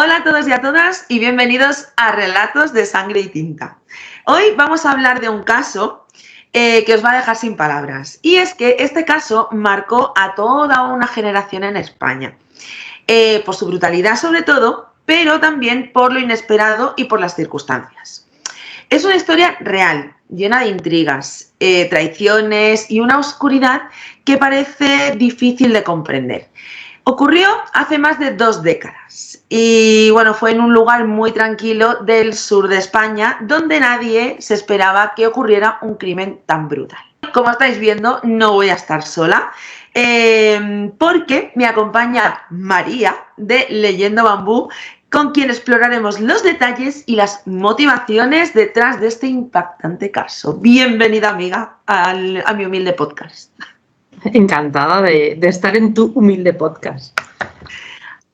Hola a todos y a todas y bienvenidos a Relatos de Sangre y Tinta. Hoy vamos a hablar de un caso que os va a dejar sin palabras. Y es que este caso marcó a toda una generación en España. Por su brutalidad sobre todo, pero también por lo inesperado y por las circunstancias. Es una historia real, llena de intrigas, traiciones y una oscuridad que parece difícil de comprender. Ocurrió hace más de 2 décadas y bueno, fue en un lugar muy tranquilo del sur de España donde nadie se esperaba que ocurriera un crimen tan brutal. Como estáis viendo, no voy a estar sola porque me acompaña María de Leyendo Bambú, con quien exploraremos los detalles y las motivaciones detrás de este impactante caso. Bienvenida, amiga, a mi humilde podcast. Encantada de estar en tu humilde podcast.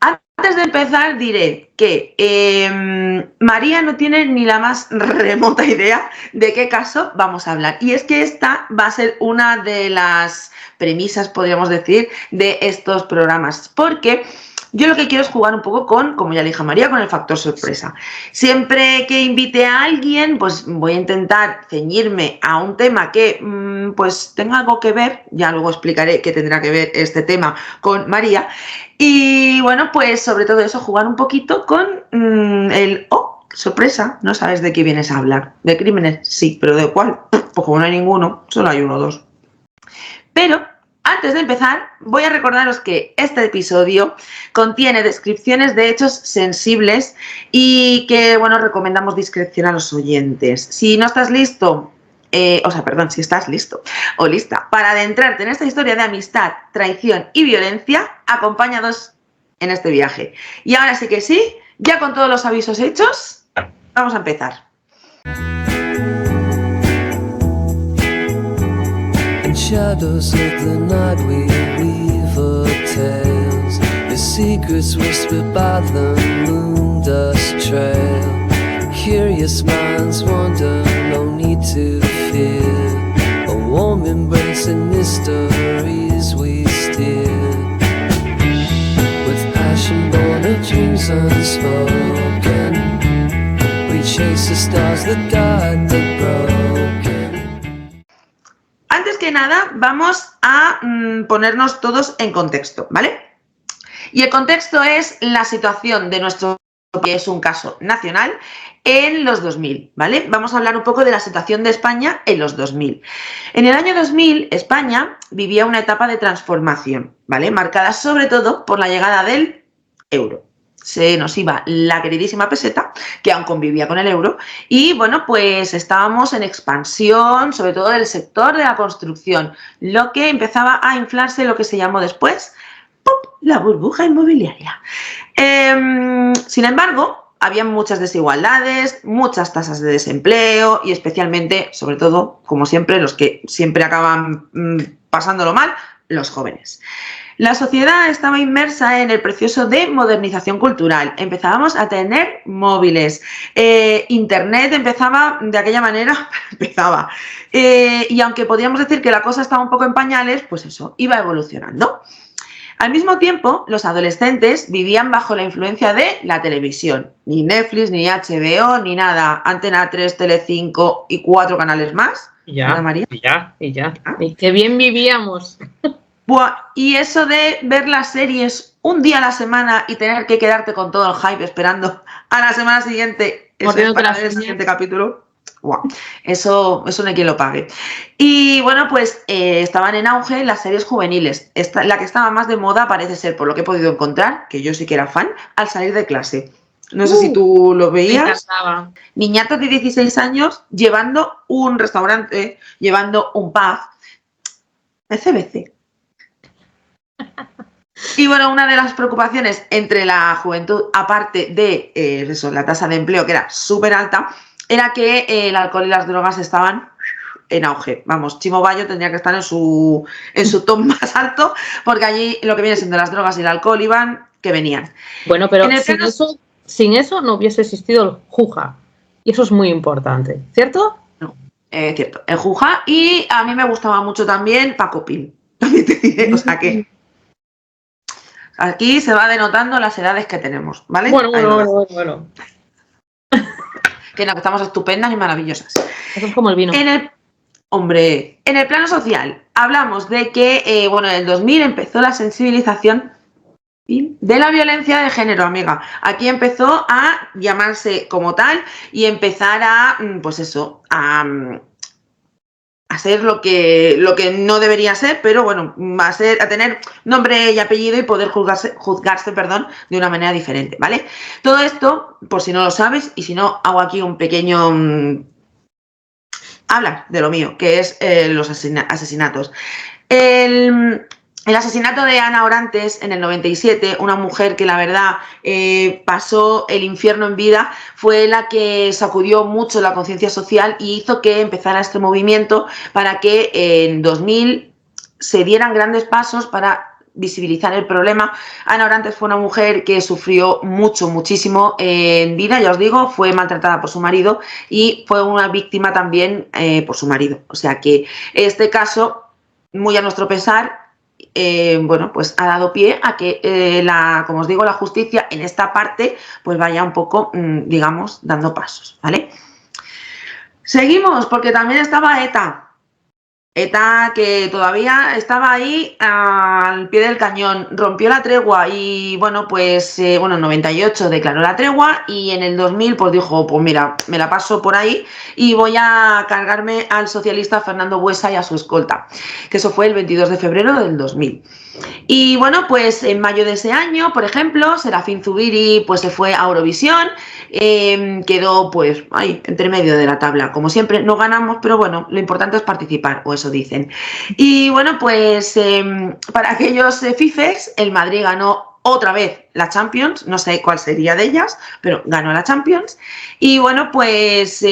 Antes de empezar diré que María no tiene ni la más remota idea de qué caso vamos a hablar. Y es que esta va a ser una de las premisas, podríamos decir, de estos programas. Porque yo lo que quiero es jugar un poco con, como ya le dije a María, con el factor sorpresa. Siempre que invite a alguien, pues voy a intentar ceñirme a un tema que pues tenga algo que ver, ya luego explicaré qué tendrá que ver este tema con María. Y bueno, pues sobre todo eso, jugar un poquito con sorpresa, no sabes de qué vienes a hablar. ¿De crímenes? Sí, pero ¿de cuál? Pues como no hay ninguno, solo hay 1 o 2. Pero antes de empezar, voy a recordaros que este episodio contiene descripciones de hechos sensibles y que, bueno, recomendamos discreción a los oyentes. Si no estás listo, si estás listo o lista para adentrarte en esta historia de amistad, traición y violencia, acompáñanos en este viaje. Y ahora sí que sí, ya con todos los avisos hechos, vamos a empezar. Shadows of the night we weave our tales, the secrets whispered by the moon dust trail. Curious minds wander, no need to fear. A warm embrace and mysteries we steer. With passion born of dreams unspoken, we chase the stars that guide the broken. Antes que nada, vamos a ponernos todos en contexto, ¿vale? Y el contexto es la situación de nuestro, que es un caso nacional, en los 2000, ¿vale? Vamos a hablar un poco de la situación de España en los 2000. En el año 2000, España vivía una etapa de transformación, ¿vale? Marcada sobre todo por la llegada del euro. Se nos iba la queridísima peseta, que aún convivía con el euro, y bueno, pues estábamos en expansión, sobre todo del sector de la construcción, lo que empezaba a inflarse, lo que se llamó después ¡pum!, la burbuja inmobiliaria. Sin embargo, había muchas desigualdades, muchas tasas de desempleo y especialmente, sobre todo, como siempre, los que siempre acaban pasándolo mal, los jóvenes. La sociedad estaba inmersa en el proceso de modernización cultural. Empezábamos a tener móviles. Internet empezaba de aquella manera, y aunque podríamos decir que la cosa estaba un poco en pañales, pues eso, iba evolucionando. Al mismo tiempo, los adolescentes vivían bajo la influencia de la televisión. Ni Netflix, ni HBO, ni nada. Antena 3, Telecinco y 4 canales más. Y ya, ¿verdad, María? Y ya. Y qué bien vivíamos. Buah, y eso de ver las series un día a la semana y tener que quedarte con todo el hype esperando a la semana siguiente para ver el siguiente capítulo, buah, eso no hay quien lo pague. Y bueno, pues estaban en auge las series juveniles. La que estaba más de moda parece ser, por lo que he podido encontrar, que yo sí que era fan, Al salir de clase. No sé si tú lo veías. Niñatos de 16 años llevando un restaurante, llevando un pub. CBC. Y bueno, una de las preocupaciones entre la juventud, aparte de la tasa de empleo, que era súper alta, era que el alcohol y las drogas estaban en auge. Vamos, Chimo Bayo tendría que estar en su top más alto, porque allí lo que viene siendo las drogas y el alcohol iban que venían. Bueno, pero sin eso no hubiese existido el Juja. Y eso es muy importante, ¿cierto? No, cierto. El Juja, y a mí me gustaba mucho también Paco Pil. También te diré, o sea Aquí se va denotando las edades que tenemos, ¿vale? Bueno. Que no, que estamos estupendas y maravillosas. Eso es como el vino. En el plano social, hablamos de que, en el 2000 empezó la sensibilización de la violencia de género, amiga. Aquí empezó a llamarse como tal y empezar a, pues eso, a ser lo que no debería ser, pero bueno, a tener nombre y apellido y poder juzgarse, de una manera diferente, ¿vale? Todo esto, por si no lo sabes, y si no, hago aquí un pequeño hablar de lo mío, que es los asesinatos. El asesinato de Ana Orantes en el 97, una mujer que la verdad pasó el infierno en vida, fue la que sacudió mucho la conciencia social y hizo que empezara este movimiento para que en 2000 se dieran grandes pasos para visibilizar el problema. Ana Orantes fue una mujer que sufrió muchísimo en vida, ya os digo, fue maltratada por su marido y fue una víctima también por su marido. O sea que este caso, muy a nuestro pesar, pues ha dado pie a que como os digo, la justicia en esta parte pues vaya un poco, digamos, dando pasos, ¿vale? Seguimos, porque también estaba ETA, que todavía estaba ahí al pie del cañón, rompió la tregua y bueno, pues en 98 declaró la tregua y en el 2000 pues dijo, pues mira, me la paso por ahí y voy a cargarme al socialista Fernando Buesa y a su escolta, que eso fue el 22 de febrero del 2000. Y bueno, pues en mayo de ese año, por ejemplo, Serafín Zubiri pues se fue a Eurovisión, quedó pues ahí, entre medio de la tabla. Como siempre, no ganamos, pero bueno, lo importante es participar, o eso dicen. Y bueno, pues para aquellos fifes, el Madrid ganó otra vez la Champions, no sé cuál sería de ellas, pero ganó la Champions. Y bueno, pues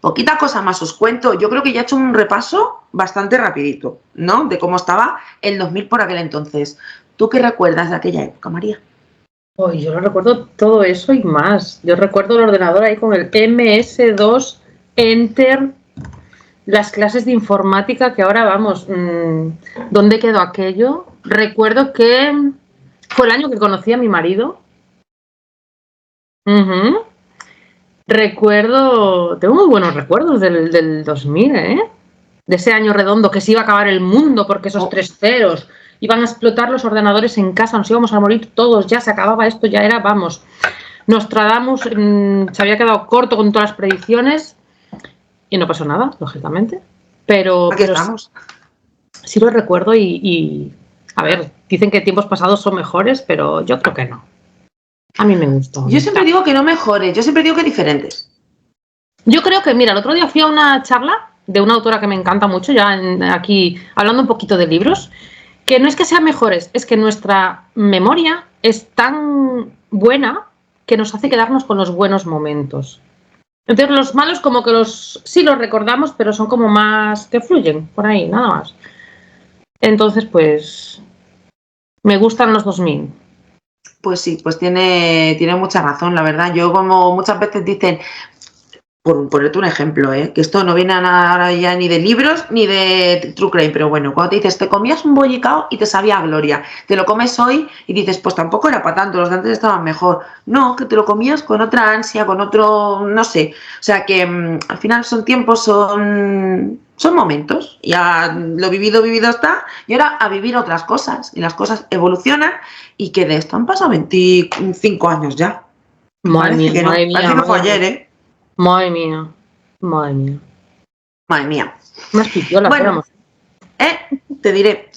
poquita cosa más os cuento. Yo creo que ya he hecho un repaso bastante rapidito, ¿no? De cómo estaba el 2000 por aquel entonces. ¿Tú qué recuerdas de aquella época, María? Yo lo recuerdo todo eso y más. Yo recuerdo el ordenador ahí con el MS2 Enter, las clases de informática que ahora vamos, ¿dónde quedó aquello? Recuerdo que fue el año que conocí a mi marido. Recuerdo, tengo muy buenos recuerdos del 2000, ¿eh? De ese año redondo que se iba a acabar el mundo porque esos 3 ceros iban a explotar los ordenadores en casa, nos íbamos a morir todos, ya se acababa esto, ya era, vamos. Nostradamus se había quedado corto con todas las predicciones y no pasó nada, lógicamente. Pero estamos. Sí lo recuerdo y a ver, dicen que tiempos pasados son mejores, pero yo creo que no. A mí me gustó. Yo siempre digo que no mejores, yo siempre digo que diferentes. Yo creo que, mira, el otro día fui a una charla de una autora que me encanta mucho, ya aquí hablando un poquito de libros, que no es que sean mejores, es que nuestra memoria es tan buena que nos hace quedarnos con los buenos momentos. Entonces los malos como que sí los recordamos, pero son como más que fluyen por ahí, nada más. Entonces, pues, me gustan los 2000. Pues sí, pues tiene mucha razón, la verdad. Yo, como muchas veces dicen, por ponerte un ejemplo, que esto no viene a nada ahora ya ni de libros ni de True Crime, pero bueno, cuando te dices, te comías un bollicao y te sabía a gloria, te lo comes hoy y dices, pues tampoco era para tanto, los de antes estaban mejor. No, que te lo comías con otra ansia, con otro, no sé. O sea que al final son tiempos, son momentos. Ya lo vivido está, y ahora a vivir otras cosas. Y las cosas evolucionan y que de esto han pasado 25 años ya. Madre mía, madre mía. Parece que fue ayer, ¿eh? Madre mía, madre mía. Madre mía. Más pipiola, bueno, te diré.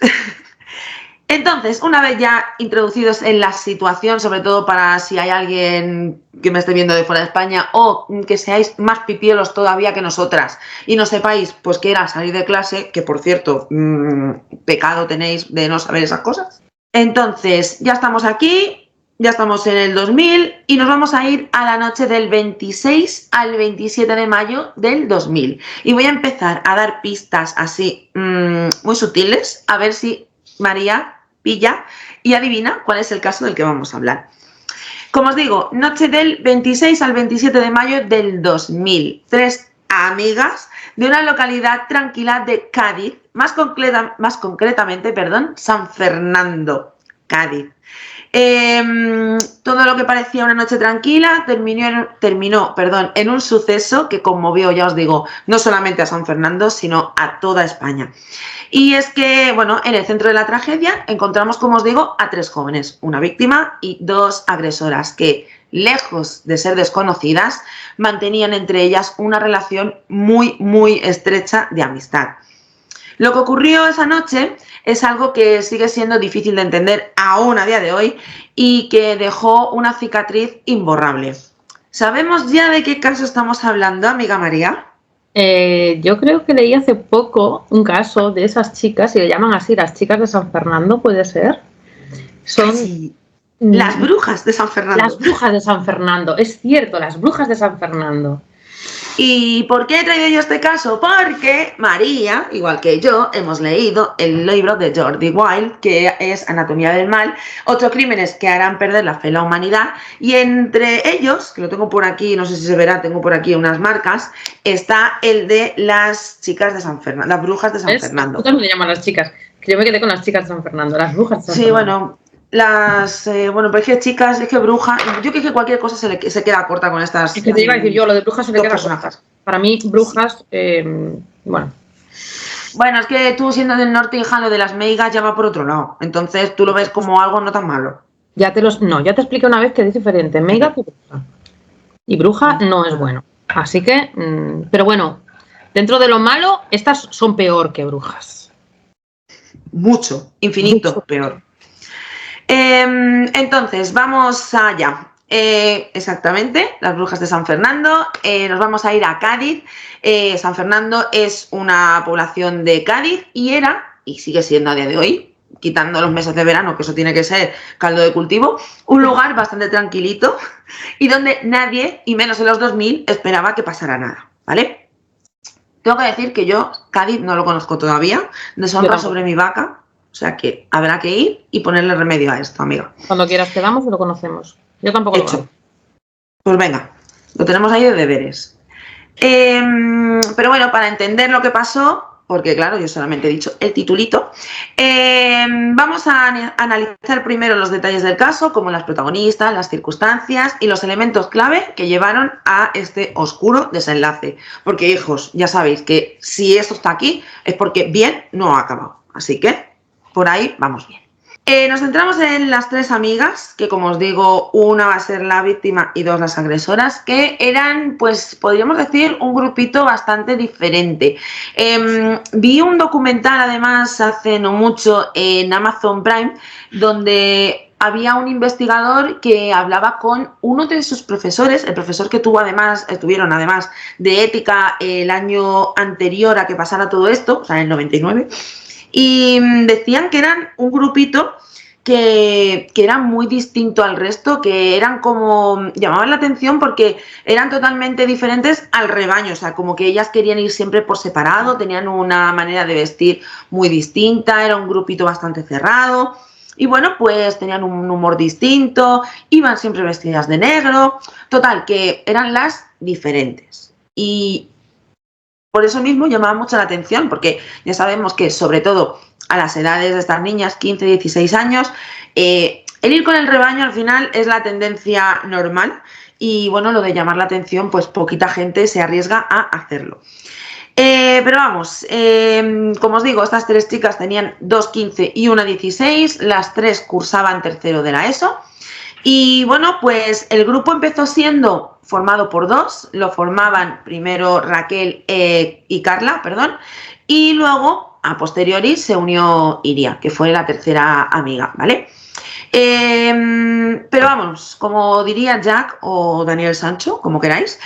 Entonces, una vez ya introducidos en la situación, sobre todo para si hay alguien que me esté viendo de fuera de España o que seáis más pipiolos todavía que nosotras y no sepáis pues qué era salir de clase, que por cierto, pecado tenéis de no saber esas cosas. Entonces, ya estamos aquí. Ya estamos en el 2000 y nos vamos a ir a la noche del 26 al 27 de mayo del 2000. Y voy a empezar a dar pistas así muy sutiles, a ver si María pilla y adivina cuál es el caso del que vamos a hablar. Como os digo, noche del 26 al 27 de mayo del 2000. 3 amigas de una localidad tranquila de Cádiz, más concretamente, San Fernando. Cádiz. Todo lo que parecía una noche tranquila terminó en un suceso que conmovió, ya os digo, no solamente a San Fernando, sino a toda España. Y es que, bueno, en el centro de la tragedia encontramos, como os digo, a 3 jóvenes, una víctima y 2 agresoras que, lejos de ser desconocidas, mantenían entre ellas una relación muy, muy estrecha de amistad. Lo que ocurrió esa noche es algo que sigue siendo difícil de entender aún a día de hoy y que dejó una cicatriz imborrable. ¿Sabemos ya de qué caso estamos hablando, amiga María? Yo creo que leí hace poco un caso de esas chicas, y le llaman así, las chicas de San Fernando, ¿puede ser? Son sí. Las brujas de San Fernando. Las brujas de San Fernando, es cierto, las brujas de San Fernando. ¿Y por qué he traído yo este caso? Porque María, igual que yo, hemos leído el libro de Jordi Wild, que es Anatomía del Mal, 8 crímenes que harán perder la fe en la humanidad, y entre ellos, que lo tengo por aquí, no sé si se verá, tengo por aquí unas marcas, está el de las chicas de San Fernando, las brujas de San Fernando. ¿Tú también le llaman las chicas? Que yo me quedé con las chicas de San Fernando, las brujas de San Fernando. Bueno, pero es que chicas, es que bruja, yo creo que cualquier cosa se queda corta con estas. Es que te iba a decir yo, lo de brujas se le queda corta. Para mí, brujas, bueno. Bueno, es que tú siendo del norte, hija, lo de las meigas ya va por otro lado. Entonces tú lo ves como algo no tan malo. Ya te expliqué una vez que es diferente, meiga que bruja. Y bruja no es bueno. Así que, pero bueno, dentro de lo malo, estas son peor que brujas. Mucho, infinito, mucho peor. Entonces, vamos allá. Exactamente, las brujas de San Fernando. Nos vamos a ir a Cádiz. San Fernando es una población de Cádiz y era, y sigue siendo a día de hoy, quitando los meses de verano, que eso tiene que ser caldo de cultivo, un lugar bastante tranquilito y donde nadie, y menos en los 2000, esperaba que pasara nada, ¿vale? Tengo que decir que yo Cádiz no lo conozco todavía, deshonra sobre mi vaca. O sea que habrá que ir y ponerle remedio a esto, amiga. Cuando quieras quedamos y lo conocemos. Yo tampoco lo conozco. Pues venga, lo tenemos ahí de deberes. Pero bueno, para entender lo que pasó, porque claro, yo solamente he dicho el titulito, vamos a analizar primero los detalles del caso, como las protagonistas, las circunstancias y los elementos clave que llevaron a este oscuro desenlace. Porque, hijos, ya sabéis que si esto está aquí es porque bien no ha acabado. Así que por ahí vamos bien. Nos centramos en las 3 amigas, que como os digo, una va a ser la víctima y 2 las agresoras, que eran, pues podríamos decir, un grupito bastante diferente. Vi un documental, además, hace no mucho en Amazon Prime, donde había un investigador que hablaba con uno de sus profesores, el profesor que tuvieron además de ética el año anterior a que pasara todo esto, o sea, en el 99, y decían que eran un grupito que era muy distinto al resto, que eran como, llamaban la atención porque eran totalmente diferentes al rebaño, o sea, como que ellas querían ir siempre por separado, tenían una manera de vestir muy distinta, era un grupito bastante cerrado, y bueno, pues tenían un humor distinto, iban siempre vestidas de negro, total, que eran las diferentes. Y por eso mismo llamaba mucho la atención, porque ya sabemos que sobre todo a las edades de estas niñas, 15, 16 años, el ir con el rebaño al final es la tendencia normal y bueno, lo de llamar la atención, pues poquita gente se arriesga a hacerlo. Pero vamos, como os digo, estas 3 chicas tenían 2 15 y una 16, las 3 cursaban tercero de la ESO y bueno, pues el grupo empezó siendo formado por 2, lo formaban primero Raquel y Carla, y luego a posteriori se unió Iria, que fue la tercera amiga, ¿vale? Pero vamos, como diría Jack o Daniel Sancho, como queráis,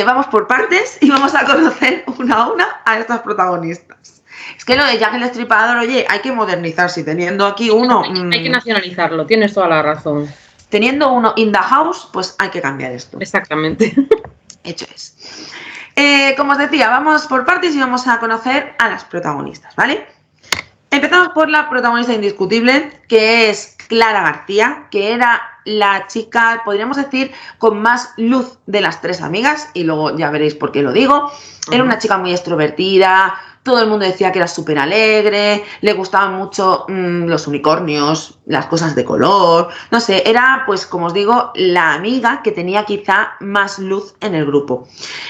vamos por partes y vamos a conocer una a una a estas protagonistas. Es que lo de Jack el Destripador, oye, hay que modernizarse y teniendo aquí uno... Hay que nacionalizarlo, tienes toda la razón. Teniendo uno in the house, pues hay que cambiar esto. Exactamente. Hecho es. Como os decía, vamos por partes y vamos a conocer a las protagonistas, ¿vale? Empezamos por la protagonista indiscutible, que es Clara García, que era la chica, podríamos decir, con más luz de las 3 amigas, y luego ya veréis por qué lo digo. Era una chica muy extrovertida, todo el mundo decía que era súper alegre, le gustaban mucho los unicornios, las cosas de color, no sé, era pues como os digo la amiga que tenía quizá más luz en el grupo.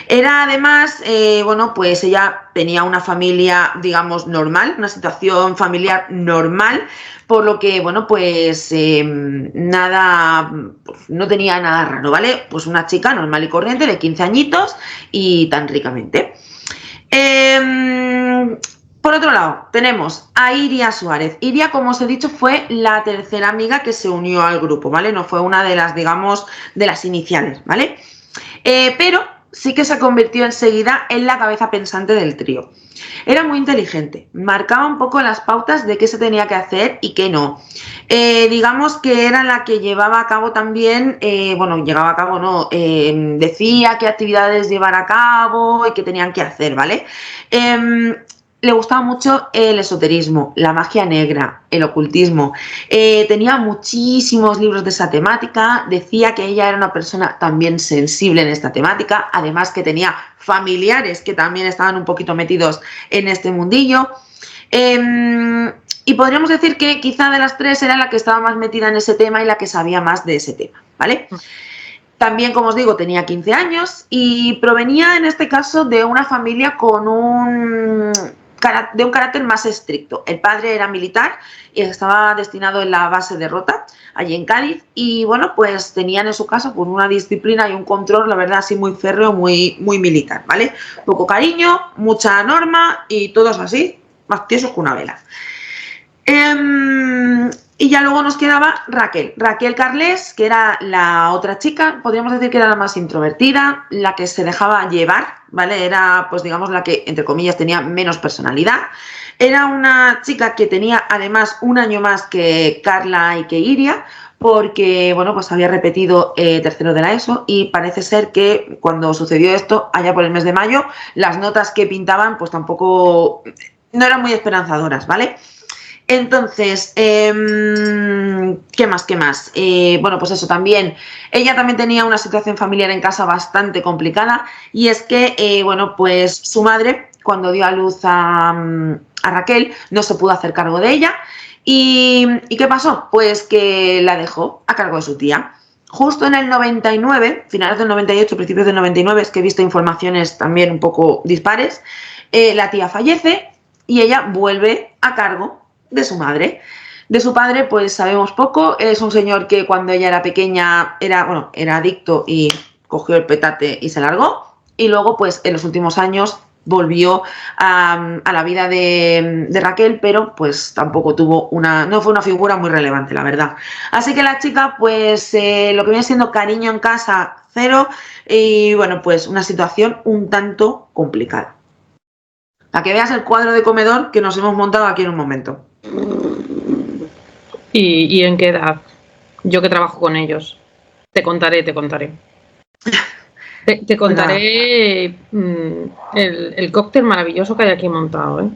Era además, bueno, pues ella tenía una familia, digamos, normal, una situación familiar normal, por lo que, bueno, pues nada, pues, no tenía nada raro, ¿vale? Pues una chica normal y corriente de 15 añitos y tan ricamente. Por otro lado, tenemos a Iria Suárez. Iria, como os he dicho, fue la tercera amiga que se unió al grupo, ¿vale? No fue una de las, digamos, de las iniciales, ¿vale? Pero sí que se convirtió enseguida en la cabeza pensante del trío. Era muy inteligente, marcaba un poco las pautas de qué se tenía que hacer y qué no. Digamos que era la que llevaba a cabo también, bueno, llevaba a cabo, no, decía qué actividades llevar a cabo y qué tenían que hacer, ¿vale? Le gustaba mucho el esoterismo, la magia negra, el ocultismo. Tenía muchísimos libros de esa temática. Decía que ella era una persona también sensible en esta temática. Además que tenía familiares que también estaban un poquito metidos en este mundillo. Y podríamos decir que quizá de las tres era la que estaba más metida en ese tema y la que sabía más de ese tema, ¿vale? También, como os digo, tenía 15 años y provenía en este caso de una familia con un carácter más estricto. El padre era militar y estaba destinado en la base de Rota, allí en Cádiz, y bueno, pues tenían en su casa pues, una disciplina y un control, la verdad, así muy férreo, muy militar, ¿vale? Poco cariño, mucha norma y todos así, más tiesos que una vela. Y ya luego nos quedaba Raquel Carles, que era la otra chica, podríamos decir que era la más introvertida, la que se dejaba llevar, ¿vale? Era, pues digamos, la que, entre comillas, tenía menos personalidad. Era una chica que tenía, además, un año más que Carla y que Iria, porque, bueno, pues había repetido tercero de la ESO y parece ser que cuando sucedió esto, allá por el mes de mayo, las notas que pintaban, pues tampoco, no eran muy esperanzadoras, ¿vale? Entonces, ¿qué más? Bueno, pues eso también. Ella también tenía una situación familiar en casa bastante complicada y es que, bueno, pues su madre, cuando dio a luz a Raquel, no se pudo hacer cargo de ella. ¿Y qué pasó? Pues que la dejó a cargo de su tía. Justo en el 99, finales del 98, principios del 99, es que he visto informaciones también un poco dispares, la tía fallece y ella vuelve a cargo de su madre. De su padre, pues sabemos poco. Es un señor que cuando ella era pequeña era adicto y cogió el petate y se largó. Y luego, pues en los últimos años volvió a la vida de Raquel, pero pues tampoco no fue una figura muy relevante, la verdad. Así que la chica, pues lo que viene siendo cariño en casa, cero. Y bueno, pues una situación un tanto complicada. Para que veas el cuadro de comedor que nos hemos montado aquí en un momento. ¿Y en qué edad? Yo que trabajo con ellos. Te contaré. Te contaré el cóctel maravilloso que hay aquí montado, ¿eh?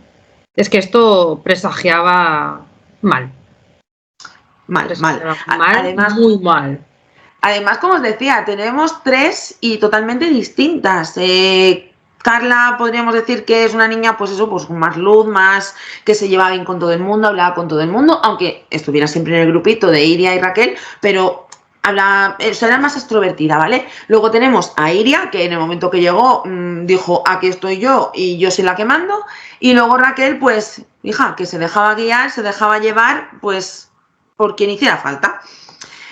Es que esto presagiaba mal. Mal. Además, muy mal. Además, como os decía, tenemos tres y totalmente distintas. Carla podríamos decir que es una niña, pues eso, pues con más luz, más que se llevaba bien con todo el mundo, hablaba con todo el mundo, aunque estuviera siempre en el grupito de Iria y Raquel, pero era más extrovertida, ¿vale? Luego tenemos a Iria, que en el momento que llegó dijo, aquí estoy yo y yo soy la que mando, y luego Raquel, pues, hija, que se dejaba guiar, se dejaba llevar, pues, por quien hiciera falta.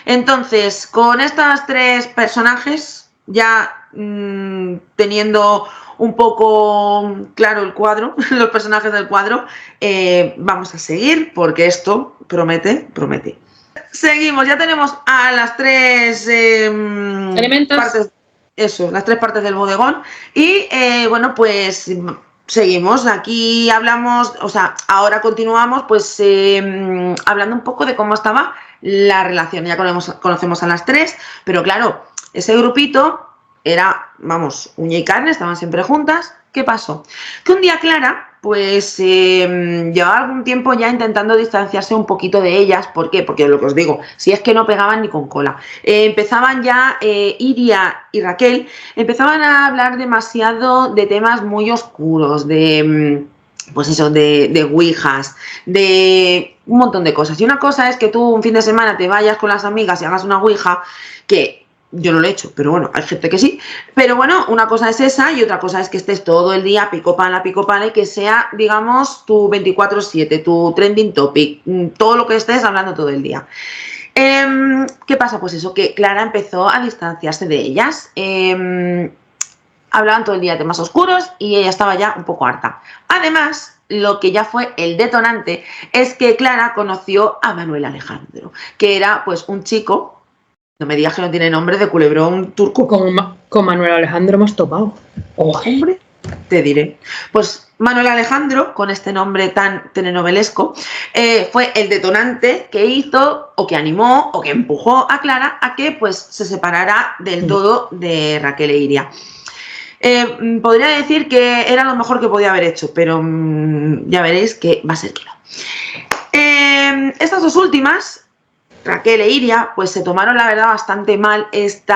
Entonces, con estos tres personajes, ya teniendo un poco claro el cuadro, los personajes del cuadro, vamos a seguir porque esto promete. Seguimos, ya tenemos a las tres elementos. Las tres partes del bodegón y bueno, pues seguimos, aquí hablamos, o sea, ahora continuamos pues hablando un poco de cómo estaba la relación. Ya conocemos a las tres, pero claro, ese grupito era, vamos, uña y carne, estaban siempre juntas. ¿Qué pasó? Que un día Clara, pues llevaba algún tiempo ya intentando distanciarse un poquito de ellas. ¿Por qué? Porque lo que os digo, si es que no pegaban ni con cola. Empezaban ya, Iria y Raquel, empezaban a hablar demasiado de temas muy oscuros, de pues eso, de ouijas, de un montón de cosas. Y una cosa es que tú un fin de semana te vayas con las amigas y hagas una ouija, que yo no lo he hecho, pero bueno, hay gente que sí. Pero bueno, una cosa es esa y otra cosa es que estés todo el día pico pala, y que sea, digamos, tu 24/7, tu trending topic, todo lo que estés hablando todo el día. ¿Qué pasa? Pues eso, que Clara empezó a distanciarse de ellas. Hablaban todo el día de temas oscuros y ella estaba ya un poco harta. Además, lo que ya fue el detonante es que Clara conoció a Manuel Alejandro, que era pues un chico, no me digas que no tiene nombre de culebrón turco. Con Manuel Alejandro hemos topado. Oh, hombre, te diré. Pues Manuel Alejandro, con este nombre tan telenovelesco, fue el detonante que hizo, o que animó, o que empujó a Clara a que pues se separara del todo de Raquel e Iria. Podría decir que era lo mejor que podía haber hecho, pero ya veréis que va a ser que no. Estas dos últimas, Raquel e Iria, pues se tomaron la verdad bastante mal este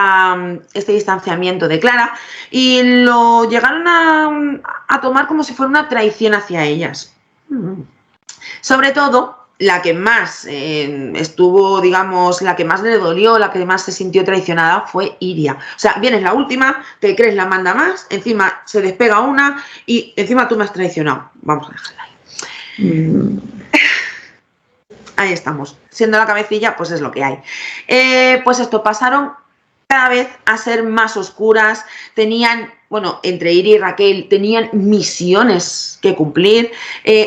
distanciamiento de Clara y lo llegaron a tomar como si fuera una traición hacia ellas. Sobre todo, la que más estuvo, digamos, la que más le dolió, la que más se sintió traicionada fue Iria. O sea, vienes la última, te crees la manda más, encima se despega una y encima tú me has traicionado. Vamos a dejarla ahí. Ahí estamos. Siendo la cabecilla, pues es lo que hay. Pues esto, pasaron cada vez a ser más oscuras. Tenían, bueno, entre Iria y Raquel, tenían misiones que cumplir,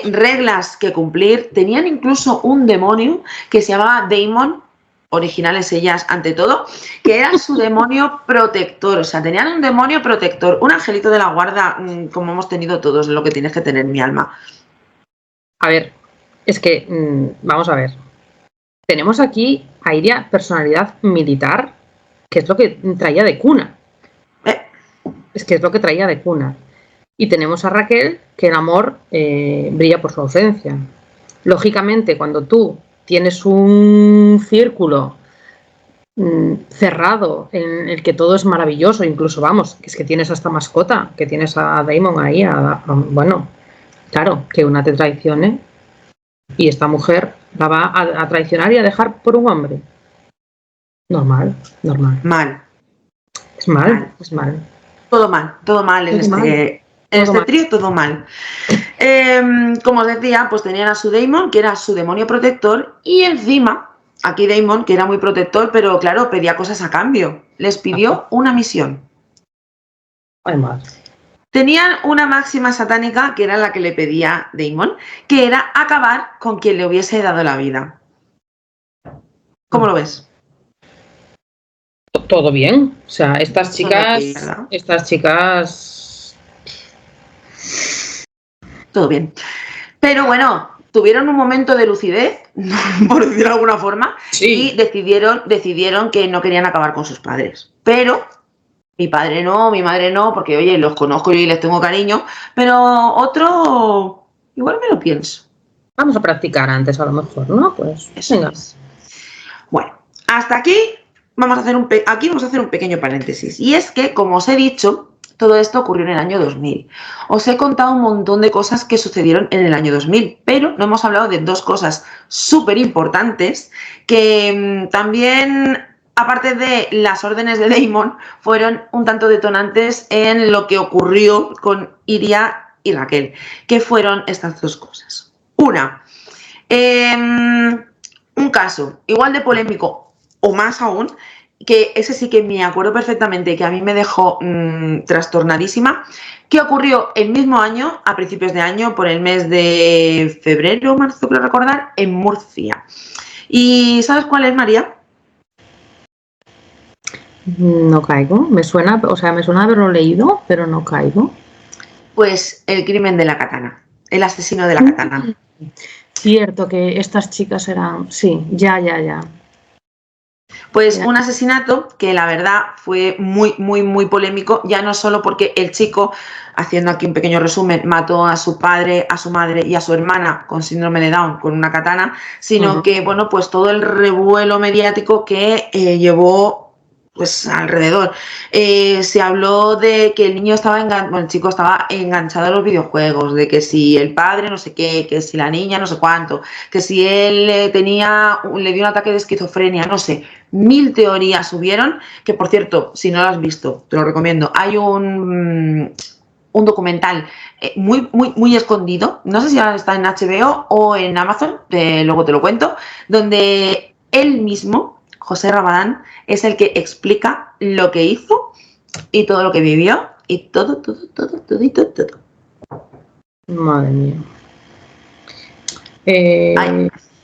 reglas que cumplir. Tenían incluso un demonio que se llamaba Daemon, originales ellas ante todo, que era su demonio protector. O sea, tenían un demonio protector, un angelito de la guarda, como hemos tenido todos, lo que tienes que tener, mi alma. A ver, es que, vamos a ver, tenemos aquí a Iria, personalidad militar, que es lo que traía de cuna. Es que es lo que traía de cuna. Y tenemos a Raquel, que el amor brilla por su ausencia. Lógicamente, cuando tú tienes un círculo cerrado en el que todo es maravilloso, incluso, vamos, que es que tienes hasta mascota, que tienes a Daemon ahí, bueno, claro, que una te traicione y esta mujer la va a traicionar y a dejar por un hombre. Normal. Mal. Es mal. Todo mal en este trío, todo mal. Como os decía, pues tenían a su Daemon, que era su demonio protector, y encima, aquí Daemon, que era muy protector, pero claro, pedía cosas a cambio. Les pidió una misión. Además. Tenían una máxima satánica, que era la que le pedía Daemon, que era acabar con quien le hubiese dado la vida. ¿Cómo lo ves? Todo bien. O sea, estas chicas... Todo bien. Pero bueno, tuvieron un momento de lucidez, por decirlo de alguna forma, sí. Y decidieron que no querían acabar con sus padres. Pero... mi padre no, mi madre no, porque oye, los conozco y les tengo cariño, pero otro, igual me lo pienso. Vamos a practicar antes a lo mejor, ¿no? Pues venga. Bueno, hasta aquí vamos a hacer un pequeño paréntesis. Y es que, como os he dicho, todo esto ocurrió en el año 2000. Os he contado un montón de cosas que sucedieron en el año 2000, pero no hemos hablado de dos cosas súper importantes que también... aparte de las órdenes de Daemon, fueron un tanto detonantes en lo que ocurrió con Iria y Raquel, que fueron estas dos cosas. Una, un caso igual de polémico o más aún, que ese sí que me acuerdo perfectamente, que a mí me dejó trastornadísima, que ocurrió el mismo año, a principios de año, por el mes de febrero, marzo, creo recordar, en Murcia. ¿Y sabes cuál es, María? No caigo, me suena haberlo leído, pero no caigo. Pues el crimen de la katana, el asesino de la katana. Cierto que estas chicas eran, sí, ya. Pues un asesinato que la verdad fue muy polémico, ya no solo porque el chico, haciendo aquí un pequeño resumen, mató a su padre, a su madre y a su hermana con síndrome de Down con una katana, sino que, bueno, pues todo el revuelo mediático que llevó pues alrededor. Se habló de que el niño el chico estaba enganchado a los videojuegos, de que si el padre no sé qué, que si la niña no sé cuánto, que si él le dio un ataque de esquizofrenia, no sé, 1000 teorías subieron, que por cierto, si no lo has visto, te lo recomiendo, hay un documental muy, muy, muy escondido, no sé si ahora está en HBO o en Amazon, luego te lo cuento, donde él mismo, José Rabadán, es el que explica lo que hizo y todo lo que vivió y todo. Madre mía.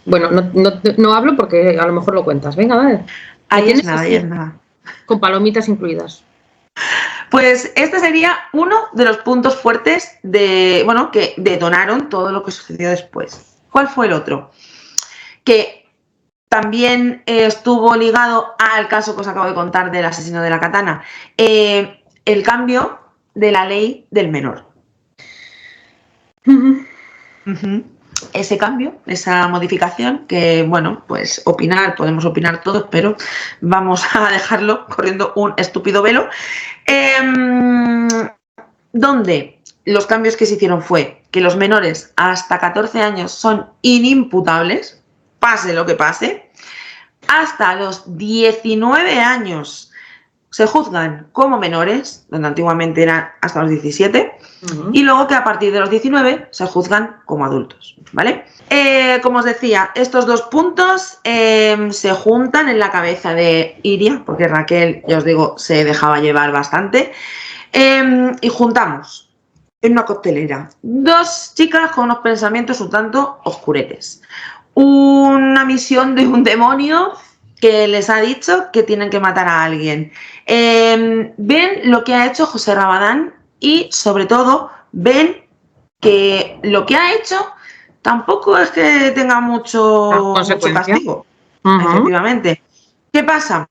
Bueno, no hablo porque a lo mejor lo cuentas. Venga, dale. Ahí es nada. Con palomitas incluidas. Pues este sería uno de los puntos fuertes que detonaron todo lo que sucedió después. ¿Cuál fue el otro? Que también estuvo ligado al caso que os acabo de contar del asesino de la katana. El cambio de la ley del menor. Ese cambio, esa modificación, que bueno, pues podemos opinar todos, pero vamos a dejarlo corriendo un estúpido velo. Donde los cambios que se hicieron fue que los menores hasta 14 años son inimputables, pase lo que pase, hasta los 19 años se juzgan como menores, donde antiguamente eran hasta los 17, y luego que a partir de los 19 se juzgan como adultos, ¿vale? Como os decía, estos dos puntos se juntan en la cabeza de Iria, porque Raquel, ya os digo, se dejaba llevar bastante, y juntamos en una coctelera dos chicas con unos pensamientos un tanto oscuretes, una misión de un demonio que les ha dicho que tienen que matar a alguien. Ven lo que ha hecho José Rabadán y sobre todo ven que lo que ha hecho tampoco es que tenga mucho castigo. Efectivamente. ¿Qué pasa?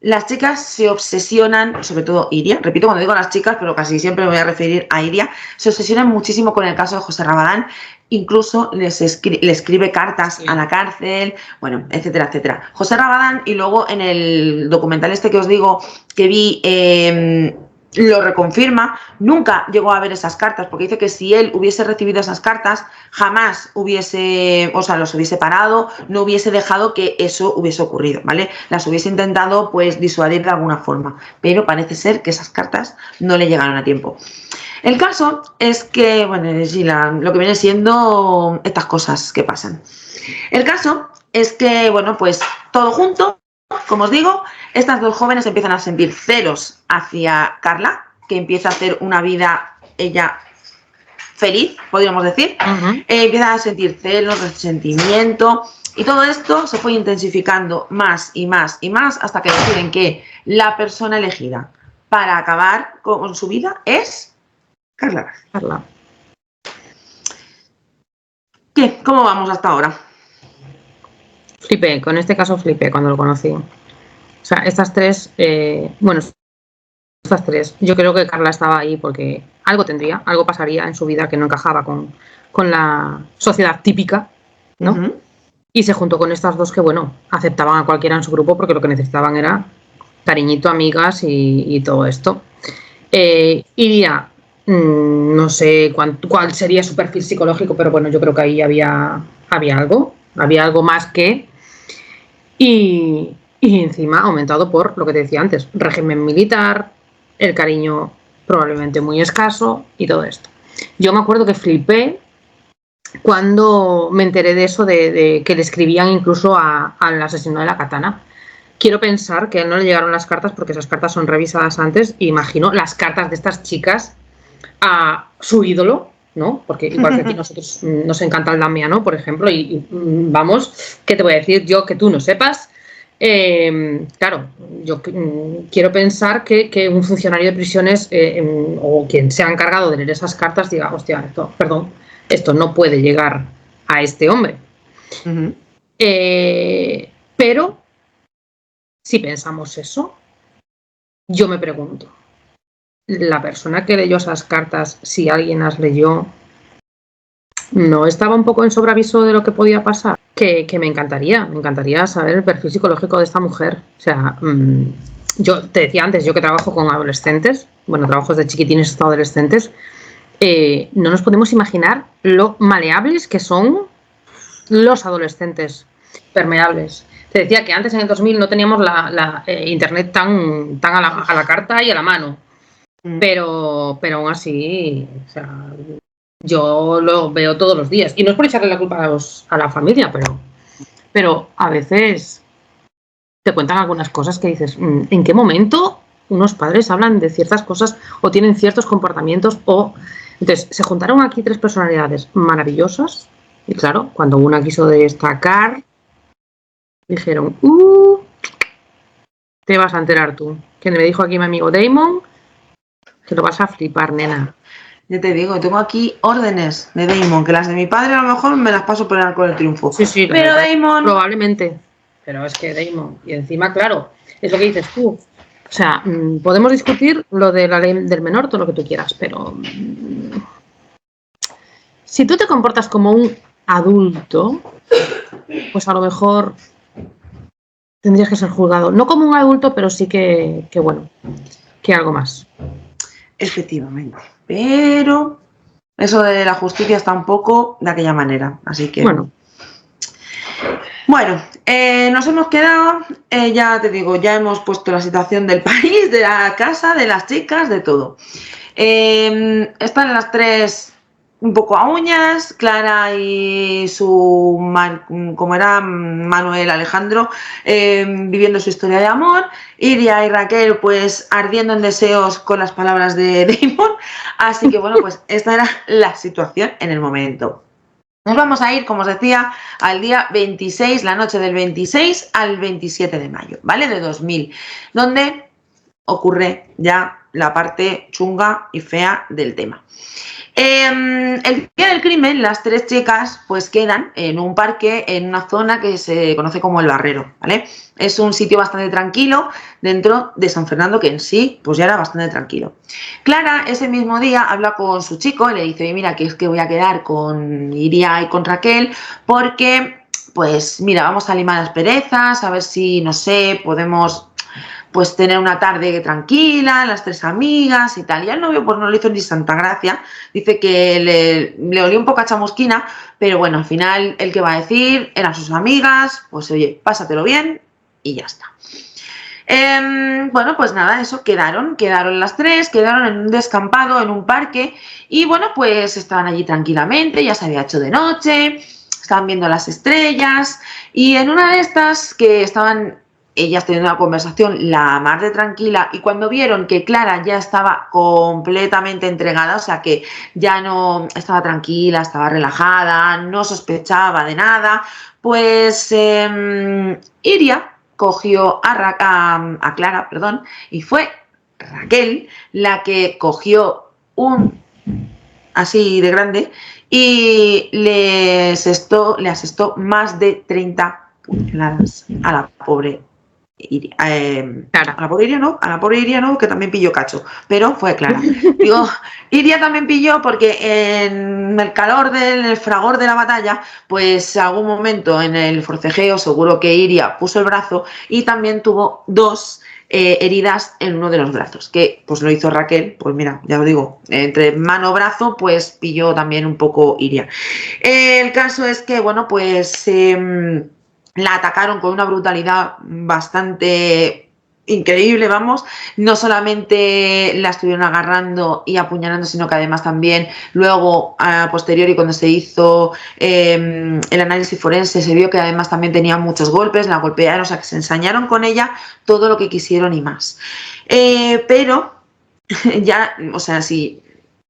Las chicas se obsesionan, sobre todo Iria, repito cuando digo las chicas, pero casi siempre me voy a referir a Iria, se obsesionan muchísimo con el caso de José Rabadán, incluso le escribe cartas a la cárcel, bueno, etcétera, etcétera. José Rabadán, y luego en el documental este que os digo que vi, lo reconfirma, nunca llegó a ver esas cartas, porque dice que si él hubiese recibido esas cartas, jamás los hubiese parado, no hubiese dejado que eso hubiese ocurrido, ¿vale? Las hubiese intentado, pues, disuadir de alguna forma, pero parece ser que esas cartas no le llegaron a tiempo. El caso es que, bueno, lo que viene siendo estas cosas que pasan. El caso es que, bueno, pues, todo junto, como os digo, estas dos jóvenes empiezan a sentir celos hacia Carla, que empieza a hacer una vida ella feliz, podríamos decir. Empiezan a sentir celos, resentimiento, y todo esto se fue intensificando más y más y más hasta que deciden que la persona elegida para acabar con su vida es Carla. ¿Qué? ¿Cómo vamos hasta ahora? Flipé, con este caso flipé cuando lo conocí. O sea, estas tres, yo creo que Carla estaba ahí porque algo pasaría en su vida que no encajaba con la sociedad típica, ¿no? Y se juntó con estas dos que, bueno, aceptaban a cualquiera en su grupo porque lo que necesitaban era cariñito, amigas y todo esto. Iria, no sé cuál sería su perfil psicológico, pero bueno, yo creo que ahí había algo más que... Y encima aumentado por lo que te decía antes, régimen militar, el cariño probablemente muy escaso y todo esto. Yo me acuerdo que flipé cuando me enteré de eso, de que le escribían incluso al asesino de la katana. Quiero pensar que a él no le llegaron las cartas porque esas cartas son revisadas antes, y imagino las cartas de estas chicas a su ídolo, ¿no? Porque igual que aquí nosotros nos encanta el Damiano, por ejemplo, y vamos, ¿qué te voy a decir yo que tú no sepas? Claro, yo quiero pensar que un funcionario de prisiones o quien se ha encargado de leer esas cartas diga, hostia, esto no puede llegar a este hombre. Pero si pensamos eso, yo me pregunto, la persona que leyó esas cartas, si alguien las leyó, ¿no estaba un poco en sobreaviso de lo que podía pasar? Que me encantaría saber el perfil psicológico de esta mujer. O sea, yo te decía antes, yo que trabajo con adolescentes, bueno, trabajo desde chiquitines hasta adolescentes, no nos podemos imaginar lo maleables que son los adolescentes permeables. Te decía que antes en el 2000 no teníamos la internet tan a la carta y a la mano, pero aún así, o sea, yo lo veo todos los días y no es por echarle la culpa a la familia, pero a veces te cuentan algunas cosas que dices, ¿en qué momento unos padres hablan de ciertas cosas o tienen ciertos comportamientos? Entonces, se juntaron aquí 3 personalidades maravillosas y claro, cuando una quiso destacar, dijeron, te vas a enterar tú. Que me dijo aquí mi amigo Damon que lo vas a flipar, nena. Ya te digo, tengo aquí órdenes de Damon, que las de mi padre a lo mejor me las paso por el arco del triunfo. Sí, pero Damon... Probablemente. Pero es que Damon, y encima, claro, es lo que dices tú. O sea, podemos discutir lo de la ley del menor, todo lo que tú quieras, pero si tú te comportas como un adulto, pues a lo mejor tendrías que ser juzgado. No como un adulto, pero sí que bueno, que algo más. Efectivamente. Pero eso de la justicia está un poco de aquella manera, así que... Bueno, nos hemos quedado, ya te digo, ya hemos puesto la situación del país, de la casa, de las chicas, de todo. Están las 3 un poco a uñas, Clara y su, como era Manuel Alejandro, viviendo su historia de amor, Iria y Raquel pues ardiendo en deseos con las palabras de Damon, así que bueno, pues esta era la situación en el momento. Nos vamos a ir, como os decía, al día 26, la noche del 26 al 27 de mayo, ¿vale? De 2000, donde ocurre ya la parte chunga y fea del tema. El día del crimen, las 3 chicas pues quedan en un parque, en una zona que se conoce como El Barrero, ¿vale? Es un sitio bastante tranquilo dentro de San Fernando, que en sí pues ya era bastante tranquilo. Clara ese mismo día habla con su chico y le dice, oye, mira, que es que voy a quedar con Iria y con Raquel porque, pues mira, vamos a limar las perezas, a ver si, no sé, podemos... pues tener una tarde tranquila, las 3 amigas y tal. Y al novio pues no le hizo ni santa gracia, dice que le olió un poco a chamusquina, pero bueno, al final el que va a decir eran sus amigas, pues oye, pásatelo bien y ya está. Bueno, pues nada, eso, quedaron las 3, quedaron en un descampado, en un parque, y bueno, pues estaban allí tranquilamente, ya se había hecho de noche, estaban viendo las estrellas, y en una de estas que estaban... ellas teniendo una conversación la más de tranquila, y cuando vieron que Clara ya estaba completamente entregada, o sea que ya no estaba tranquila, estaba relajada, no sospechaba de nada, pues Iria cogió a Clara, perdón, y fue Raquel la que cogió un así de grande y le asestó más de 30 puñaladas a la pobre Iria, a la pobre Iria no, que también pilló cacho, pero fue Clara. Digo, Iria también pilló porque en el calor del fragor de la batalla, pues a algún momento en el forcejeo seguro que Iria puso el brazo y también tuvo 2 heridas en uno de los brazos, que pues lo hizo Raquel, pues mira, ya lo digo, entre mano y brazo, pues pilló también un poco Iria. El caso es que, bueno, pues... la atacaron con una brutalidad bastante increíble, vamos. No solamente la estuvieron agarrando y apuñalando, sino que además también luego, a posteriori, cuando se hizo el análisis forense, se vio que además también tenía muchos golpes, la golpearon, o sea que se ensañaron con ella todo lo que quisieron y más. Pero ya, o sea, sí.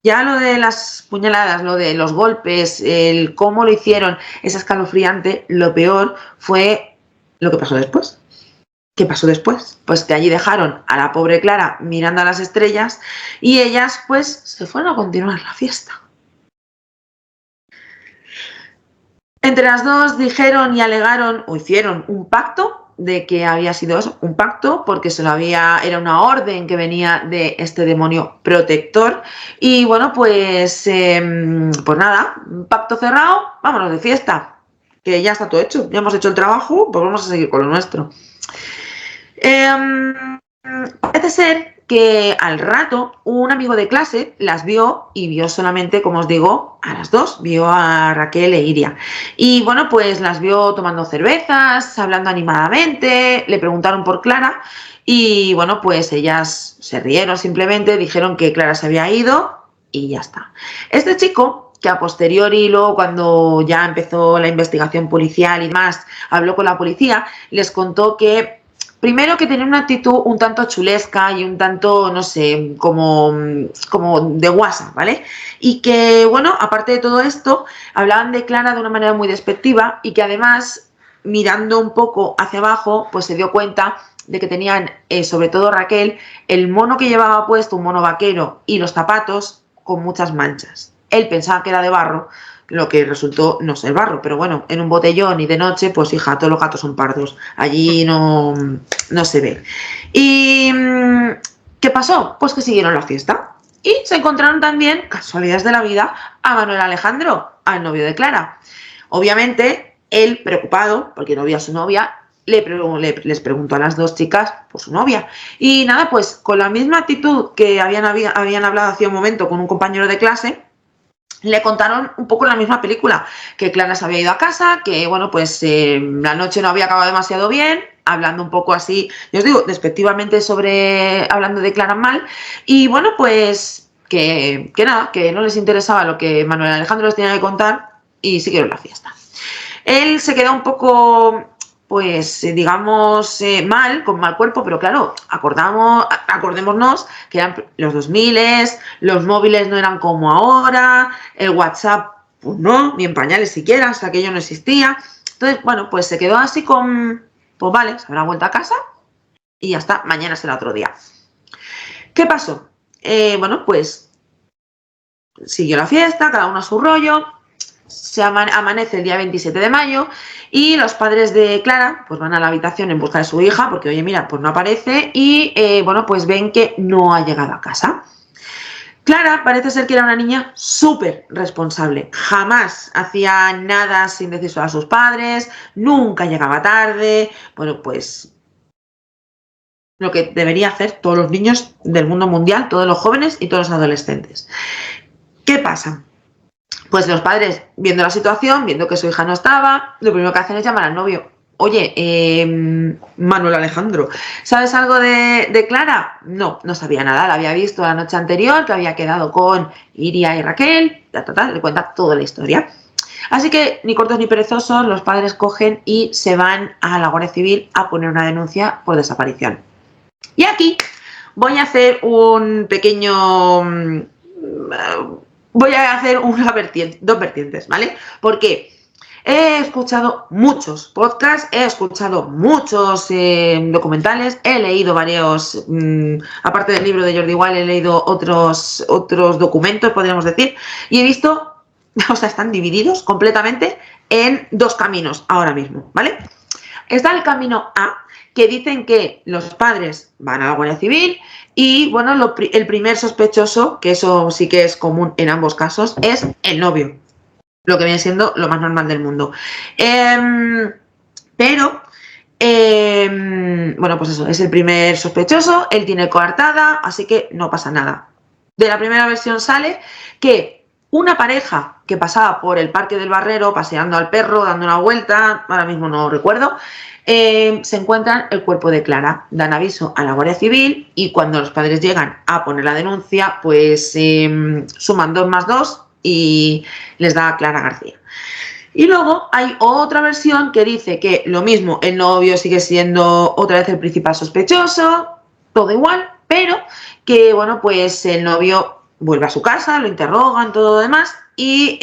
Ya lo de las puñaladas, lo de los golpes, el cómo lo hicieron, es escalofriante. Lo peor fue lo que pasó después. ¿Qué pasó después? Pues que allí dejaron a la pobre Clara mirando a las estrellas y ellas pues se fueron a continuar la fiesta. Entre las 2 dijeron y alegaron o hicieron un pacto de que había sido eso, un pacto, porque era una orden que venía de este demonio protector. Y bueno, pues nada, pacto cerrado, vámonos de fiesta, que ya está todo hecho, ya hemos hecho el trabajo, pues vamos a seguir con lo nuestro. parece ser que al rato un amigo de clase las vio y vio solamente, como os digo, a las dos, vio a Raquel e Iria. Y bueno, pues las vio tomando cervezas, hablando animadamente, le preguntaron por Clara y bueno, pues ellas se rieron simplemente, dijeron que Clara se había ido y ya está. Este chico, que a posteriori, luego cuando ya empezó la investigación policial y demás, habló con la policía, les contó que primero que tenía una actitud un tanto chulesca y un tanto, no sé, como de guasa, ¿vale? Y que, bueno, aparte de todo esto, hablaban de Clara de una manera muy despectiva y que además, mirando un poco hacia abajo, pues se dio cuenta de que tenían, sobre todo Raquel, el mono que llevaba puesto, un mono vaquero, y los zapatos con muchas manchas. Él pensaba que era de barro, lo que resultó no ser barro, pero bueno, en un botellón y de noche, pues hija, todos los gatos son pardos, allí no se ve. ¿Y qué pasó? Pues que siguieron la fiesta y se encontraron también, casualidades de la vida, a Manuel Alejandro, al novio de Clara. Obviamente, él, preocupado, porque no vio a su novia, les preguntó a las dos chicas por su novia. Y nada, pues con la misma actitud que habían hablado hace un momento con un compañero de clase, le contaron un poco la misma película, que Clara se había ido a casa, que bueno, pues la noche no había acabado demasiado bien, hablando un poco así, yo os digo, despectivamente hablando de Clara mal, y bueno, pues que nada, que no les interesaba lo que Manuel Alejandro les tenía que contar y siguieron la fiesta. Él se quedó un poco, pues digamos, con mal cuerpo, pero claro, acordémonos que eran los 2000, los móviles no eran como ahora, el WhatsApp, pues no, ni en pañales siquiera, o sea, aquello no existía. Entonces, bueno, pues se quedó así pues vale, se habrá vuelto a casa y ya está, mañana será otro día. ¿Qué pasó? Bueno, pues siguió la fiesta, cada uno a su rollo. Se amanece el día 27 de mayo y los padres de Clara pues van a la habitación en busca de su hija porque, oye, mira, pues no aparece y, bueno, pues ven que no ha llegado a casa. Clara parece ser que era una niña súper responsable, jamás hacía nada sin decírselo a sus padres, nunca llegaba tarde, bueno, pues lo que debería hacer todos los niños del mundo mundial, todos los jóvenes y todos los adolescentes. ¿Qué pasa? Pues los padres, viendo la situación, viendo que su hija no estaba, lo primero que hacen es llamar al novio. Oye, Manuel Alejandro, ¿sabes algo de Clara? No sabía nada, la había visto la noche anterior, que había quedado con Iria y Raquel, le cuenta toda la historia. Así que, ni cortos ni perezosos, los padres cogen y se van a la Guardia Civil a poner una denuncia por desaparición. Y aquí voy a hacer un pequeño... voy a hacer dos vertientes, ¿vale? Porque he escuchado muchos podcasts, he escuchado muchos documentales, he leído varios, aparte del libro de Jordi Wild, he leído otros documentos, podríamos decir, y he visto, o sea, están divididos completamente en dos caminos ahora mismo, ¿vale? Está el camino A, que dicen que los padres van a la Guardia Civil y, bueno, el primer sospechoso, que eso sí que es común en ambos casos, es el novio, lo que viene siendo lo más normal del mundo. Pero, bueno, pues eso, es el primer sospechoso, él tiene coartada, así que no pasa nada. De la primera versión sale que una pareja que pasaba por el Parque del Barrero, paseando al perro, dando una vuelta, ahora mismo no recuerdo, se encuentran el cuerpo de Clara, dan aviso a la Guardia Civil y cuando los padres llegan a poner la denuncia, pues suman 2 más 2 y les da a Clara García. Y luego hay otra versión que dice que lo mismo, el novio sigue siendo otra vez el principal sospechoso, todo igual, pero que, bueno, pues el novio vuelve a su casa, lo interrogan, todo lo demás y,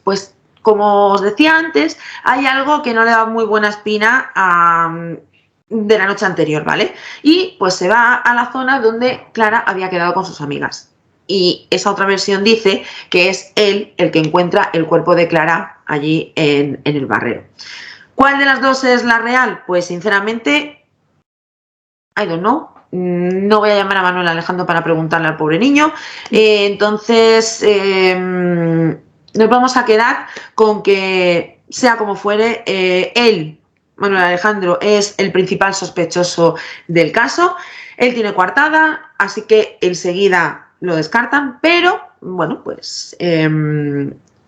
pues, como os decía antes, hay algo que no le da muy buena espina de la noche anterior, ¿vale? Y pues se va a la zona donde Clara había quedado con sus amigas. Y esa otra versión dice que es él el que encuentra el cuerpo de Clara allí en el barrero. ¿Cuál de las dos es la real? Pues sinceramente, I don't know. No voy a llamar a Manuel Alejandro para preguntarle al pobre niño. Entonces... nos vamos a quedar con que, sea como fuere, él Manuel Alejandro es el principal sospechoso del caso. Él tiene coartada, así que enseguida lo descartan, pero bueno, pues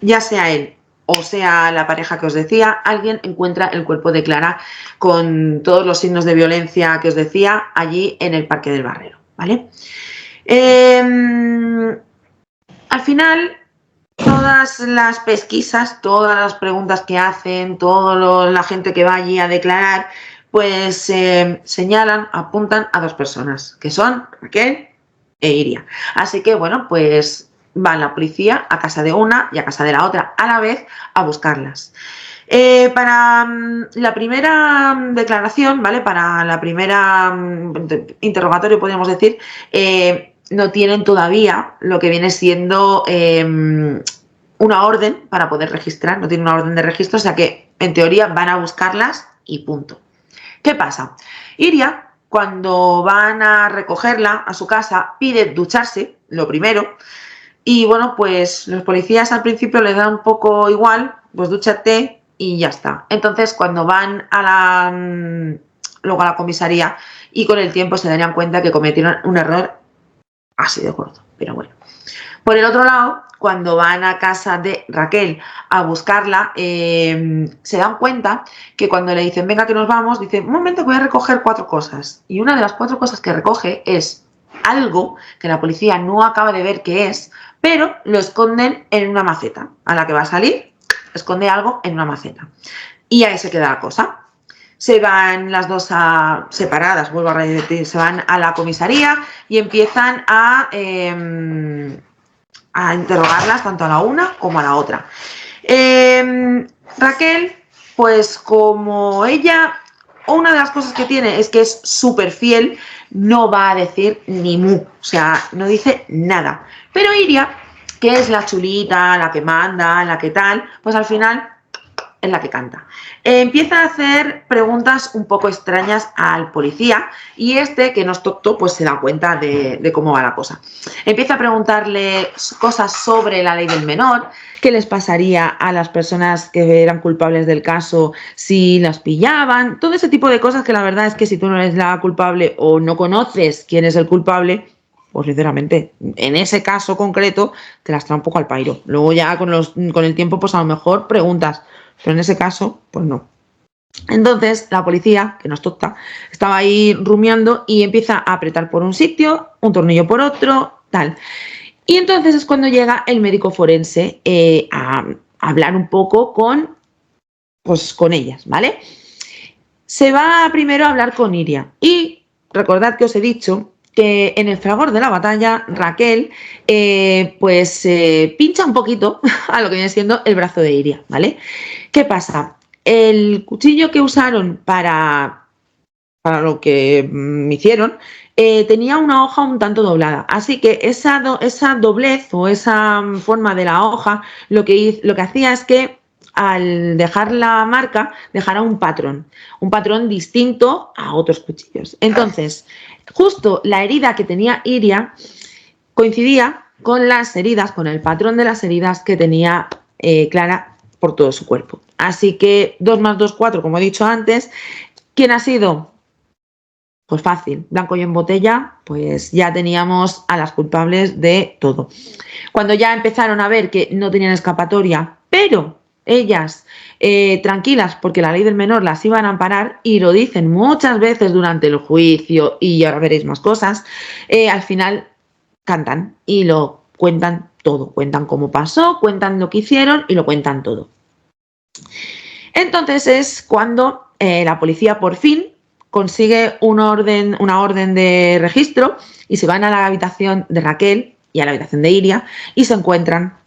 ya sea él o sea la pareja que os decía, alguien encuentra el cuerpo de Clara con todos los signos de violencia que os decía allí en el Parque del Barrero, ¿vale? Al final, todas las pesquisas, todas las preguntas que hacen, toda la gente que va allí a declarar, pues señalan, apuntan a dos personas, que son Raquel e Iria. Así que, bueno, pues va la policía a casa de una y a casa de la otra a la vez a buscarlas. Para la primera declaración, ¿vale? Para la primera interrogatorio, podríamos decir, no tienen todavía lo que viene siendo una orden para poder registrar, no tienen una orden de registro, o sea que en teoría van a buscarlas y punto. ¿Qué pasa? Iria, cuando van a recogerla a su casa, pide ducharse, lo primero, y bueno, pues los policías al principio les da un poco igual, pues dúchate y ya está. Entonces, cuando van luego a la comisaría y con el tiempo se darían cuenta que cometieron un error así de gordo, pero bueno. Por el otro lado, cuando van a casa de Raquel a buscarla, se dan cuenta que cuando le dicen venga que nos vamos, dice un momento que voy a recoger 4 cosas. Y una de las 4 cosas que recoge es algo que la policía no acaba de ver qué es, pero lo esconden en una maceta. A la que va a salir, esconde algo en una maceta. Y ahí se queda la cosa. Se van las dos separadas, vuelvo a repetir, se van a la comisaría y empiezan a interrogarlas tanto a la una como a la otra. Raquel, pues como ella, una de las cosas que tiene es que es súper fiel, no va a decir ni mu, o sea, no dice nada. Pero Iria, que es la chulita, la que manda, la que tal, pues al final es la que canta. Empieza a hacer preguntas un poco extrañas al policía y que no es tonto, pues se da cuenta de cómo va la cosa. Empieza a preguntarle cosas sobre la ley del menor, qué les pasaría a las personas que eran culpables del caso si las pillaban, todo ese tipo de cosas que la verdad es que si tú no eres la culpable o no conoces quién es el culpable, pues sinceramente, en ese caso concreto te las trae un poco al pairo. Luego ya con el tiempo pues a lo mejor preguntas, pero en ese caso, pues no. Entonces la policía, que no es tonta, estaba ahí rumiando y empieza a apretar por un sitio, un tornillo por otro, tal. Y entonces es cuando llega el médico forense a hablar un poco con ellas, ¿vale? Se va primero a hablar con Iria y recordad que os he dicho que en el fragor de la batalla Raquel pincha un poquito a lo que viene siendo el brazo de Iria, ¿vale? ¿Qué pasa? El cuchillo que usaron para lo que hicieron tenía una hoja un tanto doblada, así que esa doblez o esa forma de la hoja lo que hacía es que al dejar la marca dejara un patrón distinto a otros cuchillos. Entonces, justo la herida que tenía Iria coincidía con las heridas, con el patrón de las heridas que tenía Clara por todo su cuerpo. Así que 2 más 2, 4, como he dicho antes. ¿Quién ha sido? Pues fácil, blanco y en botella, pues ya teníamos a las culpables de todo. Cuando ya empezaron a ver que no tenían escapatoria, pero ellas tranquilas porque la ley del menor las iban a amparar y lo dicen muchas veces durante el juicio y ahora veréis más cosas, al final cantan y lo cuentan todo, cuentan cómo pasó, cuentan lo que hicieron y lo cuentan todo. Entonces es cuando la policía por fin consigue una orden de registro y se van a la habitación de Raquel y a la habitación de Iria y se encuentran.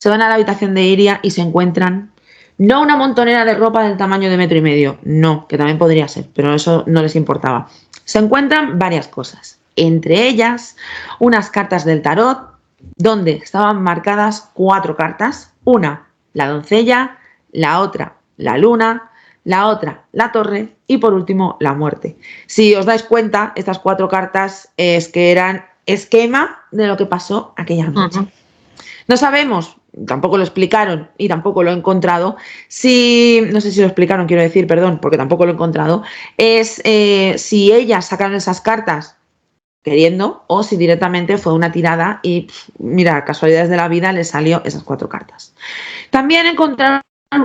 Se van a la habitación de Iria y se encuentran no una montonera de ropa del tamaño de 1,5 metros, no, que también podría ser, pero eso no les importaba. Se encuentran varias cosas, entre ellas unas cartas del tarot donde estaban marcadas 4 cartas, una la doncella, la otra la luna, la otra la torre y por último la muerte. Si os dais cuenta, estas 4 cartas es que eran esquema de lo que pasó aquella noche. No sabemos tampoco lo explicaron y tampoco lo he encontrado, si, no sé si lo explicaron, quiero decir, perdón, porque tampoco lo he encontrado, es si ellas sacaron esas cartas queriendo o si directamente fue una tirada y, mira, casualidades de la vida, le salió esas 4 cartas. También encontraron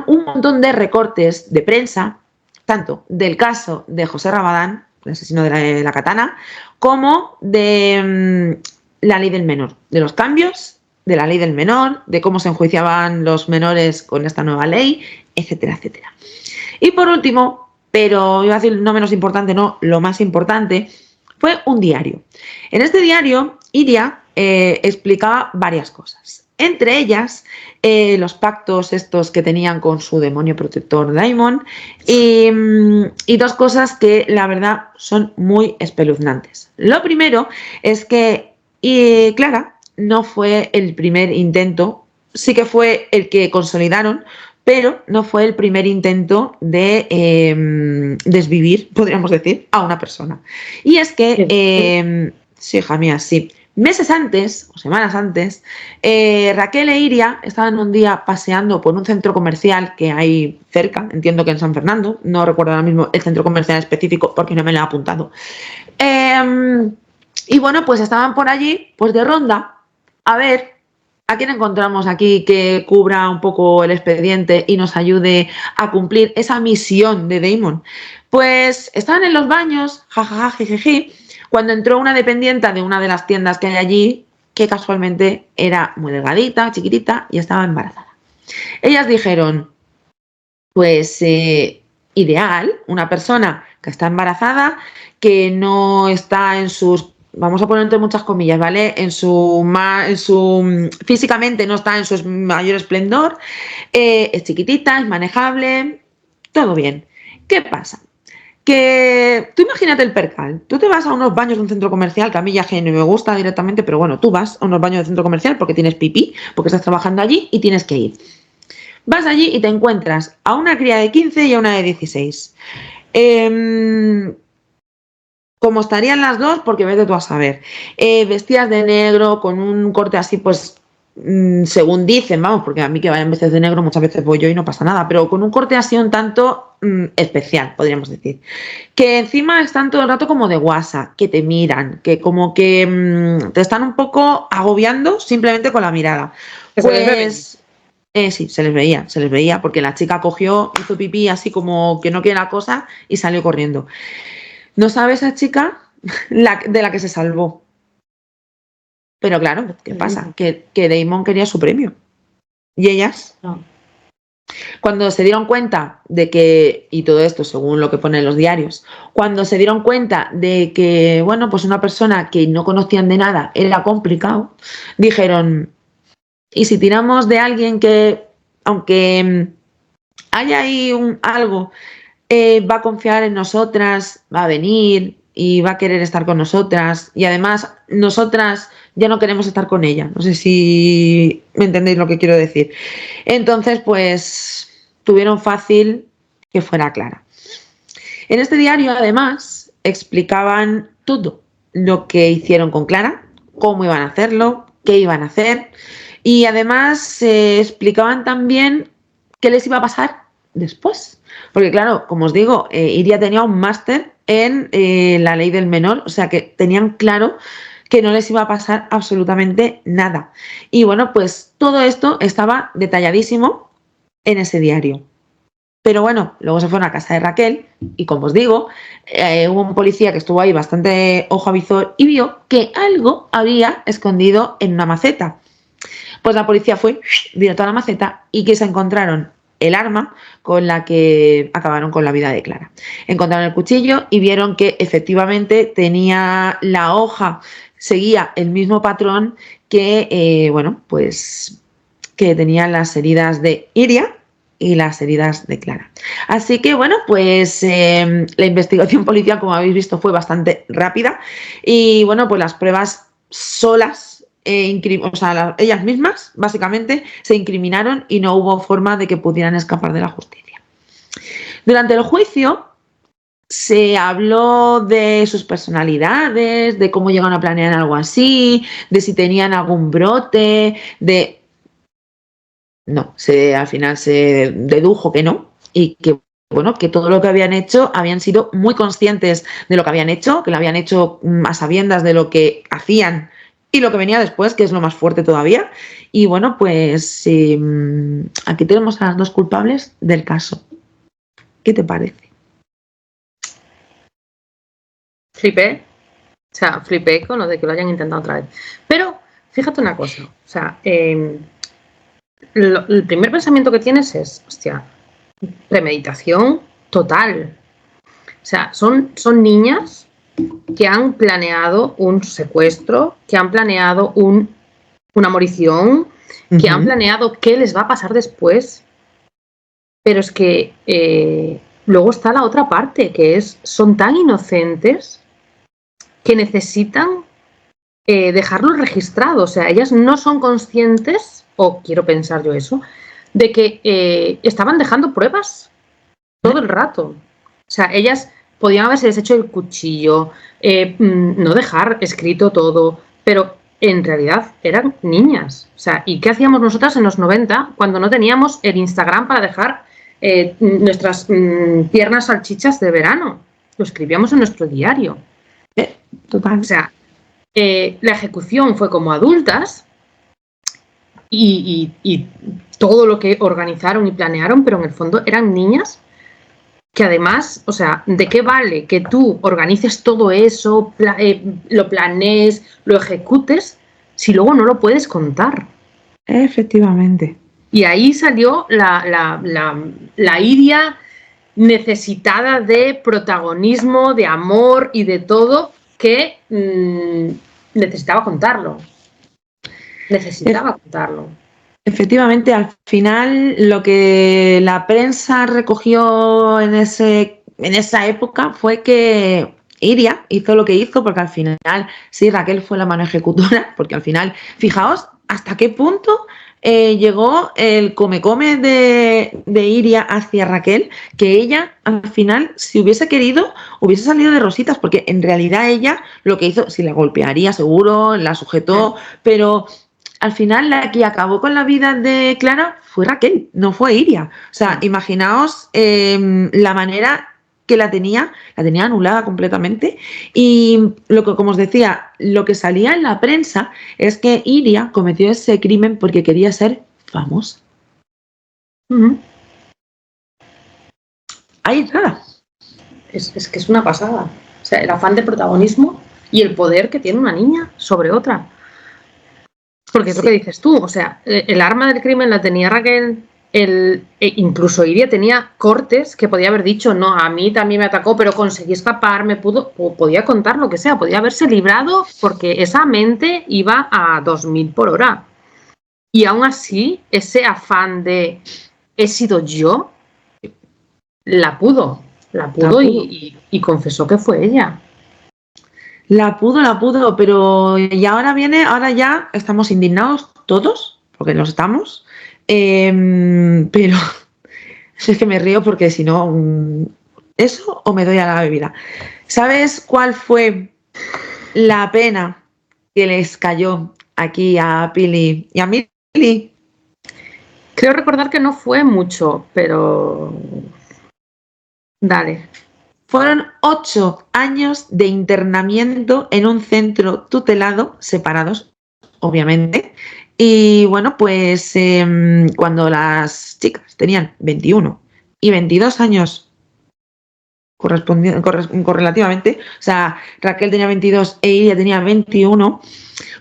un montón de recortes de prensa, tanto del caso de José Rabadán, el asesino de la katana, como de la ley del menor, de los cambios de la ley del menor, de cómo se enjuiciaban los menores con esta nueva ley, etcétera, etcétera. Y por último, pero iba a decir no menos importante, no, lo más importante, fue un diario. En este diario, Iria explicaba varias cosas. Entre ellas, los pactos estos que tenían con su demonio protector Daimon y 2 cosas que la verdad son muy espeluznantes. Lo primero es que Clara no fue el primer intento, sí que fue el que consolidaron, pero no fue el primer intento de desvivir, podríamos decir, a una persona. Y es que, sí, hija mía, sí. Meses antes, o semanas antes, Raquel e Iria estaban un día paseando por un centro comercial que hay cerca, entiendo que en San Fernando, no recuerdo ahora mismo el centro comercial específico porque no me lo he apuntado. Y bueno, pues estaban por allí, pues de ronda, a ver a quién encontramos aquí que cubra un poco el expediente y nos ayude a cumplir esa misión de Damon. Pues estaban en los baños, jajaja, jijiji, cuando entró una dependienta de una de las tiendas que hay allí, que casualmente era muy delgadita, chiquitita y estaba embarazada. Ellas dijeron, pues ideal, una persona que está embarazada, que no está en sus, vamos a poner entre muchas comillas, ¿vale? Físicamente no está en su mayor esplendor, es chiquitita, es manejable, todo bien. ¿Qué pasa? Que tú imagínate el percal, tú te vas a unos baños de un centro comercial, que a mí ya no me gusta directamente, pero bueno, tú vas a unos baños de centro comercial porque tienes pipí, porque estás trabajando allí y tienes que ir. Vas allí y te encuentras a una cría de 15 y a una de 16. Como estarían las dos, porque vete tú a saber. Vestidas de negro, con un corte así, pues, según dicen, vamos, porque a mí que vayan veces de negro muchas veces voy yo y no pasa nada, pero con un corte así un tanto especial, podríamos decir. Que encima están todo el rato como de guasa, que te miran, que como que te están un poco agobiando simplemente con la mirada. Pues... sí, se les veía, porque la chica cogió, hizo pipí así como que no quiere la cosa y salió corriendo. No sabe esa chica de la que se salvó. Pero claro, ¿qué pasa? Que Damon quería su premio. Y ellas, no. Cuando se dieron cuenta de que, y todo esto según lo que ponen los diarios, cuando se dieron cuenta de que, bueno, pues una persona que no conocían de nada era complicado, dijeron, ¿y si tiramos de alguien que, aunque haya ahí algo, va a confiar en nosotras, va a venir y va a querer estar con nosotras y además nosotras ya no queremos estar con ella? No sé si me entendéis lo que quiero decir. Entonces, pues tuvieron fácil que fuera Clara. En este diario, además, explicaban todo lo que hicieron con Clara, cómo iban a hacerlo, qué iban a hacer y además explicaban también qué les iba a pasar después. Porque claro, como os digo, Iria tenía un máster en la ley del menor, o sea que tenían claro que no les iba a pasar absolutamente nada. Y bueno, pues todo esto estaba detalladísimo en ese diario. Pero bueno, luego se fueron a casa de Raquel y como os digo, hubo un policía que estuvo ahí bastante ojo a visor y vio que algo había escondido en una maceta. Pues la policía fue directo a la maceta y que se encontraron el arma con la que acabaron con la vida de Clara. Encontraron el cuchillo y vieron que efectivamente tenía la hoja, seguía el mismo patrón que, bueno, pues que tenían las heridas de Iria y las heridas de Clara. Así que, bueno, pues la investigación policial, como habéis visto, fue bastante rápida y, bueno, pues las pruebas solas, o sea, ellas mismas básicamente se incriminaron y no hubo forma de que pudieran escapar de la justicia. Durante el juicio se habló de sus personalidades, de cómo llegaron a planear algo así, de si tenían algún brote, de no, al final se dedujo que no y que, bueno, que todo lo que habían hecho habían sido muy conscientes de lo que habían hecho, que lo habían hecho a sabiendas de lo que hacían y lo que venía después, que es lo más fuerte todavía. Y bueno, pues aquí tenemos a las dos culpables del caso. ¿Qué te parece? Flipé. O sea, flipé con lo de que lo hayan intentado otra vez. Pero, fíjate una cosa. O sea, el primer pensamiento que tienes es, hostia, premeditación total. O sea, son niñas que han planeado un secuestro, que han planeado una morición, que han planeado qué les va a pasar después. Pero es que luego está la otra parte, que son tan inocentes que necesitan dejarlo registrado. O sea, ellas no son conscientes, o quiero pensar yo eso, de que estaban dejando pruebas todo el rato. O sea, ellas podían haberse deshecho el cuchillo, no dejar escrito todo, pero en realidad eran niñas. O sea, ¿y qué hacíamos nosotras en los 90 cuando no teníamos el Instagram para dejar nuestras tiernas salchichas de verano? Lo escribíamos en nuestro diario. Total. O sea, la ejecución fue como adultas y todo lo que organizaron y planearon, pero en el fondo eran niñas que además, o sea, ¿de qué vale que tú organices todo eso, lo planees, lo ejecutes, si luego no lo puedes contar? Efectivamente. Y ahí salió la Iria necesitada de protagonismo, de amor y de todo, que necesitaba contarlo. Contarlo. Efectivamente, al final lo que la prensa recogió en esa época fue que Iria hizo lo que hizo, porque al final sí, Raquel fue la mano ejecutora, porque al final, fijaos hasta qué punto llegó el come-come de Iria hacia Raquel, que ella al final, si hubiese querido, hubiese salido de rositas, porque en realidad ella lo que hizo, sí, la golpearía seguro, la sujetó, pero al final la que acabó con la vida de Clara fue Raquel, no fue Iria. O sea, imaginaos la manera que la tenía anulada completamente. Y lo que, como os decía, lo que salía en la prensa es que Iria cometió ese crimen porque quería ser famosa. Ahí está. Es que es una pasada. O sea, el afán de protagonismo y el poder que tiene una niña sobre otra. Porque es lo que dices tú, o sea, el arma del crimen la tenía Raquel, incluso Iria tenía cortes que podía haber dicho, no, a mí también me atacó, pero conseguí escapar, podía contar lo que sea, podía haberse librado porque esa mente iba a 2000 por hora. Y aún así, ese afán de he sido yo, la pudo y confesó que fue ella. La pudo, pero y ahora ya estamos indignados todos, porque los estamos, pero es que me río porque si no, eso o me doy a la bebida. ¿Sabes cuál fue la pena que les cayó aquí a Pili y a Mili? Creo recordar que no fue mucho, pero dale. Fueron 8 años de internamiento en un centro tutelado, separados, obviamente. Y bueno, pues cuando las chicas tenían 21 y 22 años correlativamente, o sea, Raquel tenía 22 e Iria tenía 21,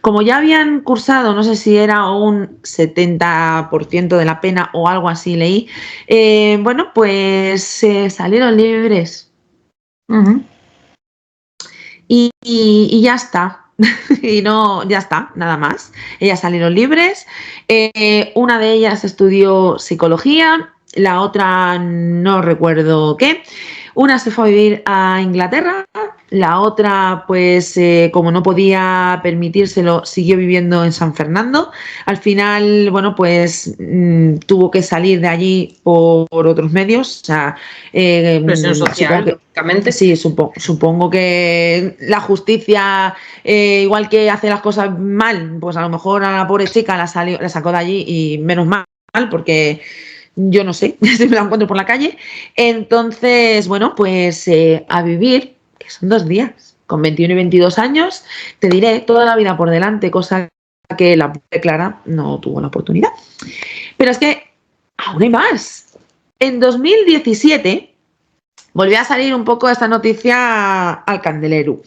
como ya habían cursado, no sé si era un 70% de la pena o algo así leí, bueno, pues salieron libres. Y ya está. Y no, ya está, nada más. Ellas salieron libres. Una de ellas estudió psicología, la otra no recuerdo qué. Una se fue a vivir a Inglaterra, la otra, pues, como no podía permitírselo, siguió viviendo en San Fernando. Al final, bueno, pues tuvo que salir de allí por otros medios. O sea, presión social, lógicamente. Sí, supongo que la justicia, igual que hace las cosas mal, pues a lo mejor a la pobre chica la sacó de allí y menos mal, porque yo no sé si me la encuentro por la calle. Entonces, bueno, pues a vivir, que son 2 días, con 21 y 22 años, te diré, toda la vida por delante, cosa que la pobre Clara no tuvo la oportunidad. Pero es que aún hay más. En 2017 volvió a salir un poco esta noticia al candelero.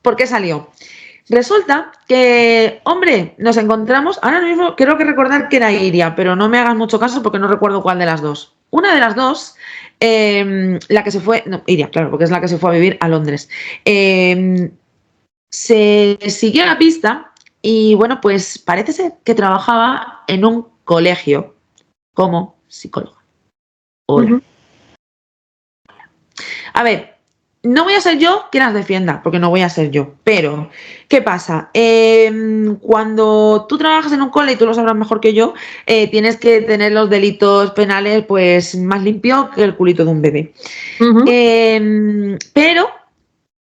¿Por qué salió? Resulta que, hombre, nos encontramos, ahora mismo creo que recordar que era Iria, pero no me hagas mucho caso porque no recuerdo cuál de las dos. Una de las dos, la que se fue, no, Iria, claro, porque es la que se fue a vivir a Londres, se siguió la pista y, bueno, pues parece ser que trabajaba en un colegio como psicóloga. Hola. A ver, no voy a ser yo quien las defienda, porque no voy a ser yo, pero ¿qué pasa? Cuando tú trabajas en un cole, y tú lo sabrás mejor que yo, tienes que tener los delitos penales pues más limpios que el culito de un bebé. Pero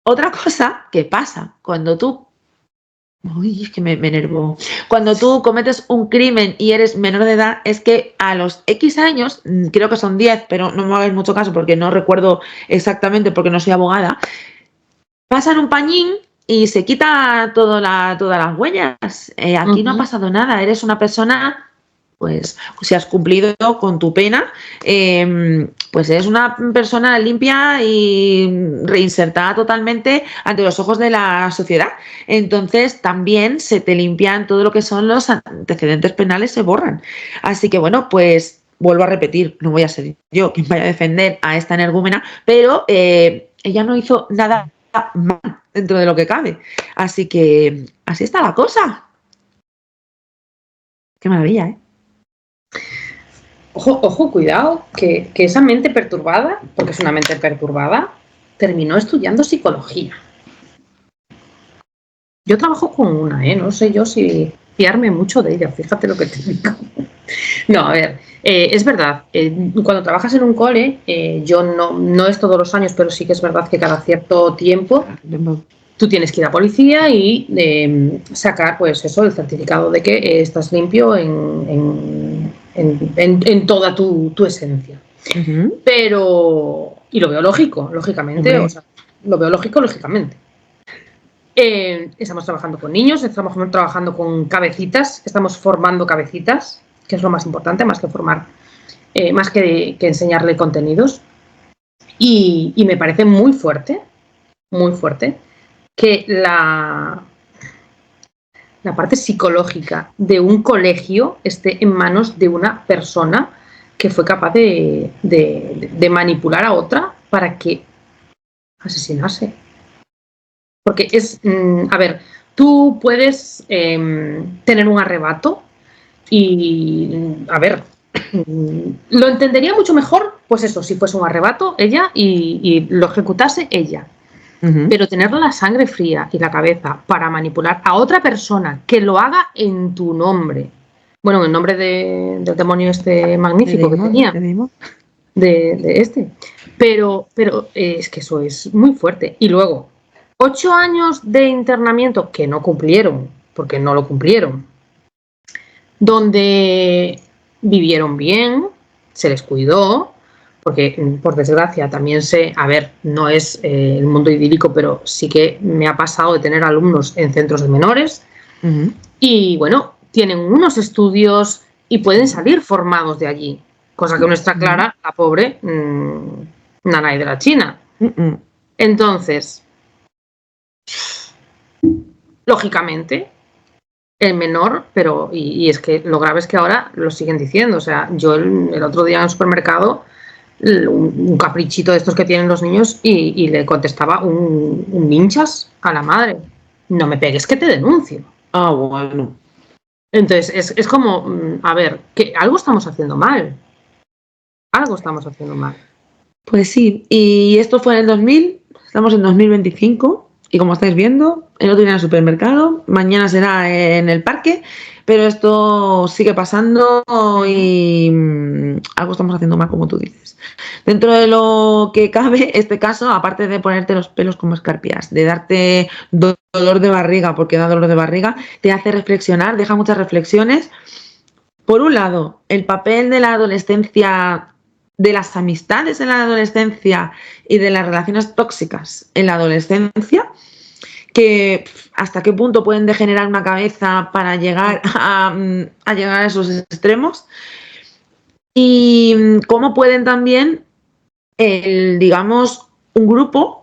otra cosa que pasa cuando tú... Uy, es que me enervo. Cuando tú cometes un crimen y eres menor de edad, es que a los X años, creo que son 10, pero no me hagáis mucho caso porque no recuerdo exactamente porque no soy abogada, pasan un pañín y se quita todas las huellas. Aquí no ha pasado nada, eres una persona... Pues si has cumplido con tu pena, pues eres una persona limpia y reinsertada totalmente ante los ojos de la sociedad. Entonces también se te limpian todo lo que son los antecedentes penales, se borran. Así que bueno, pues vuelvo a repetir, no voy a ser yo quien vaya a defender a esta energúmena, pero ella no hizo nada mal dentro de lo que cabe. Así que así está la cosa. Qué maravilla, ¿eh? Ojo, cuidado, que esa mente perturbada, porque es una mente perturbada, terminó estudiando psicología. Yo trabajo con una, no sé yo si fiarme mucho de ella, fíjate lo que te digo. No, a ver, es verdad, cuando trabajas en un cole, yo no es todos los años, pero sí que es verdad que cada cierto tiempo tú tienes que ir a policía y sacar, pues eso, el certificado de que estás limpio en toda tu esencia. Pero, y lo veo lógicamente, o sea, lo veo lógicamente. Estamos trabajando con niños, estamos trabajando con cabecitas, estamos formando cabecitas, que es lo más importante, más que formar, más que enseñarle contenidos. Y me parece muy fuerte, que la parte psicológica de un colegio esté en manos de una persona que fue capaz de manipular a otra para que asesinase. Porque es, a ver, tú puedes tener un arrebato y, a ver, lo entendería mucho mejor, pues eso, si fuese un arrebato ella y lo ejecutase ella. Pero tener la sangre fría y la cabeza para manipular a otra persona que lo haga en tu nombre, bueno, en el nombre del demonio este magnífico que tenía, de este, pero es que eso es muy fuerte. Y luego 8 años de internamiento que no cumplieron, porque no lo cumplieron, donde vivieron bien, se les cuidó, porque por desgracia también sé, a ver, no es el mundo idílico, pero sí que me ha pasado de tener alumnos en centros de menores y bueno, tienen unos estudios y pueden salir formados de allí, cosa que nuestra Clara, la pobre, nanay de la China. Entonces, lógicamente, el menor, pero y es que lo grave es que ahora lo siguen diciendo, o sea, yo el otro día en el supermercado un caprichito de estos que tienen los niños y le contestaba un hinchas a la madre, no me pegues que te denuncio. Ah, bueno. Entonces es como, a ver, que algo estamos haciendo mal. Pues sí, y esto fue en el 2000, estamos en 2025 y como estáis viendo, el otro día en el supermercado, mañana será en el parque, pero esto sigue pasando y algo estamos haciendo mal, como tú dices. Dentro de lo que cabe, este caso, aparte de ponerte los pelos como escarpias, de darte dolor de barriga, porque da dolor de barriga, te hace reflexionar, deja muchas reflexiones, por un lado, el papel de la adolescencia, de las amistades en la adolescencia y de las relaciones tóxicas en la adolescencia, que hasta qué punto pueden degenerar una cabeza para llegar a llegar a esos extremos, y cómo pueden también, digamos, un grupo,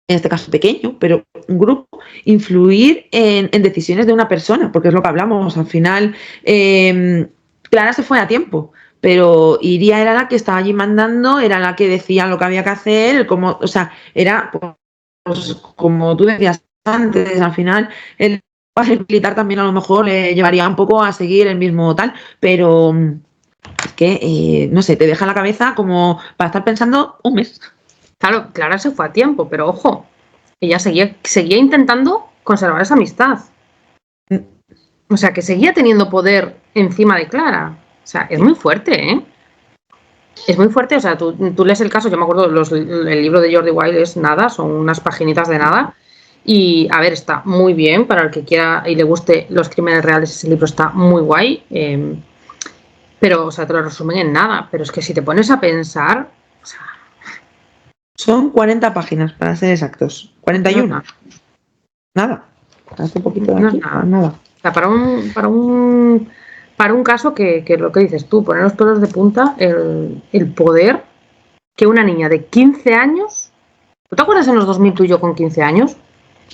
en este caso pequeño, pero un grupo, influir en decisiones de una persona, porque es lo que hablamos. Al final, Clara se fue a tiempo, pero Iria era la que estaba allí mandando, era la que decía lo que había que hacer, como, o sea, era, pues, como tú decías antes, al final, el padre militar también a lo mejor le llevaría un poco a seguir el mismo tal, pero es que, no sé, te deja la cabeza como para estar pensando un mes. Claro, Clara se fue a tiempo, pero ojo, ella seguía intentando conservar esa amistad. O sea, que seguía teniendo poder encima de Clara. O sea, es muy fuerte, ¿eh? Es muy fuerte. O sea, tú lees el caso, yo me acuerdo, el libro de Jordi Wild es nada, son unas paginitas de nada. Y, a ver, está muy bien para el que quiera y le guste los crímenes reales, ese libro está muy guay. Pero, o sea, te lo resumen en nada. Pero es que si te pones a pensar... O sea, son 40 páginas, para ser exactos. 41. No, nada. Hace poquito de no aquí, es nada. nada. O sea, para un caso que lo que dices tú, poner los pelos de punta, el poder que una niña de 15 años... ¿Tú te acuerdas en los 2000 tú y yo con 15 años?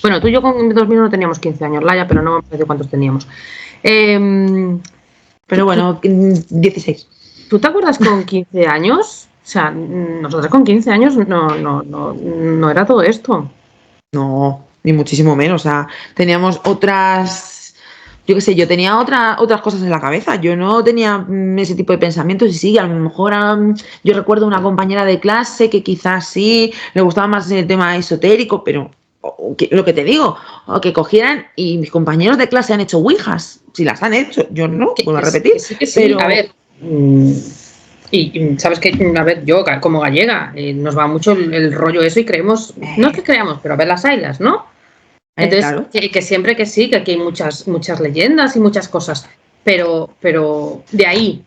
Bueno, tú y yo con 2000 no teníamos 15 años, Laia, pero no me parece cuántos teníamos. Pero bueno, 16. ¿Tú te acuerdas con 15 años? O sea, nosotros con 15 años no era todo esto. No, ni muchísimo menos. O sea, teníamos otras... Yo qué sé, yo tenía otras cosas en la cabeza. Yo no tenía ese tipo de pensamientos. Y sí, a lo mejor yo recuerdo una compañera de clase que quizás sí le gustaba más el tema esotérico, pero lo que te digo, o que cogieran y mis compañeros de clase han hecho ouijas. Si las han hecho, yo no, vuelvo a repetir. Sí, sí. Pero... A ver, y sabes que, a ver, yo como gallega, nos va mucho el rollo eso y creemos, no es que creamos, pero a ver las ailas, ¿no? Entonces, claro. que siempre que sí, que aquí hay muchas leyendas y muchas cosas, pero de ahí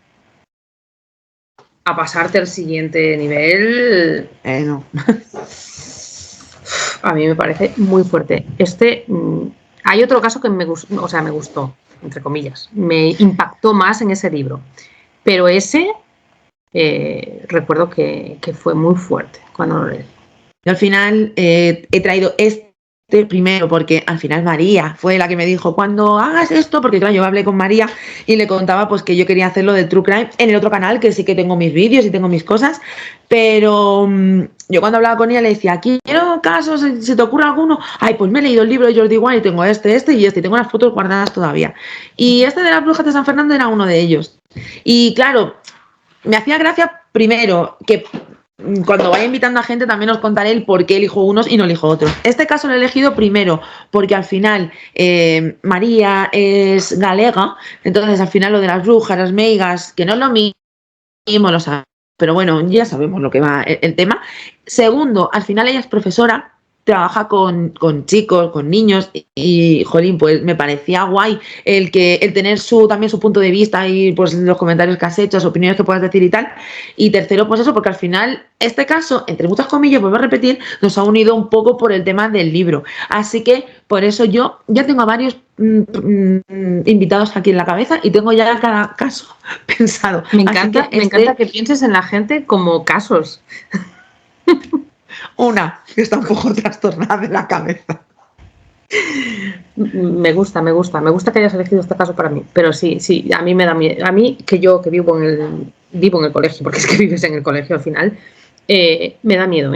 a pasarte al siguiente nivel, No. A mí me parece muy fuerte. Hay otro caso que me gustó, entre comillas, me impactó más en ese libro, pero ese recuerdo que fue muy fuerte cuando lo leí. Yo al final he traído primero porque al final María fue la que me dijo cuando hagas esto, porque claro, yo hablé con María y le contaba pues que yo quería hacerlo de True Crime en el otro canal, que sí que tengo mis vídeos y tengo mis cosas, pero yo cuando hablaba con ella le decía, quiero casos, si te ocurre alguno, ay, pues me he leído el libro de Jordi Wild y tengo este y tengo las fotos guardadas todavía, y este de las brujas de San Fernando era uno de ellos. Y claro, me hacía gracia primero que cuando vaya invitando a gente también os contaré el por qué elijo unos y no elijo otros. Este caso lo he elegido primero porque al final María es galega, entonces al final lo de las brujas, las meigas, que no es lo mismo, lo sabemos, pero bueno, ya sabemos lo que va el tema. Segundo, al final ella es profesora, trabaja con chicos, con niños y jolín, pues me parecía guay el tener también su punto de vista y pues los comentarios que has hecho, las opiniones que puedas decir y tal. Y tercero, pues eso, porque al final este caso, entre muchas comillas, vuelvo a repetir, nos ha unido un poco por el tema del libro. Así que por eso yo ya tengo a varios invitados aquí en la cabeza y tengo ya cada caso pensado. Me encanta que pienses en la gente como casos. Una que está un poco trastornada de la cabeza. Me gusta que hayas elegido este caso para mí, pero sí, a mí me da miedo. A mí, que yo que vivo en el colegio, porque es que vives en el colegio al final, me da miedo,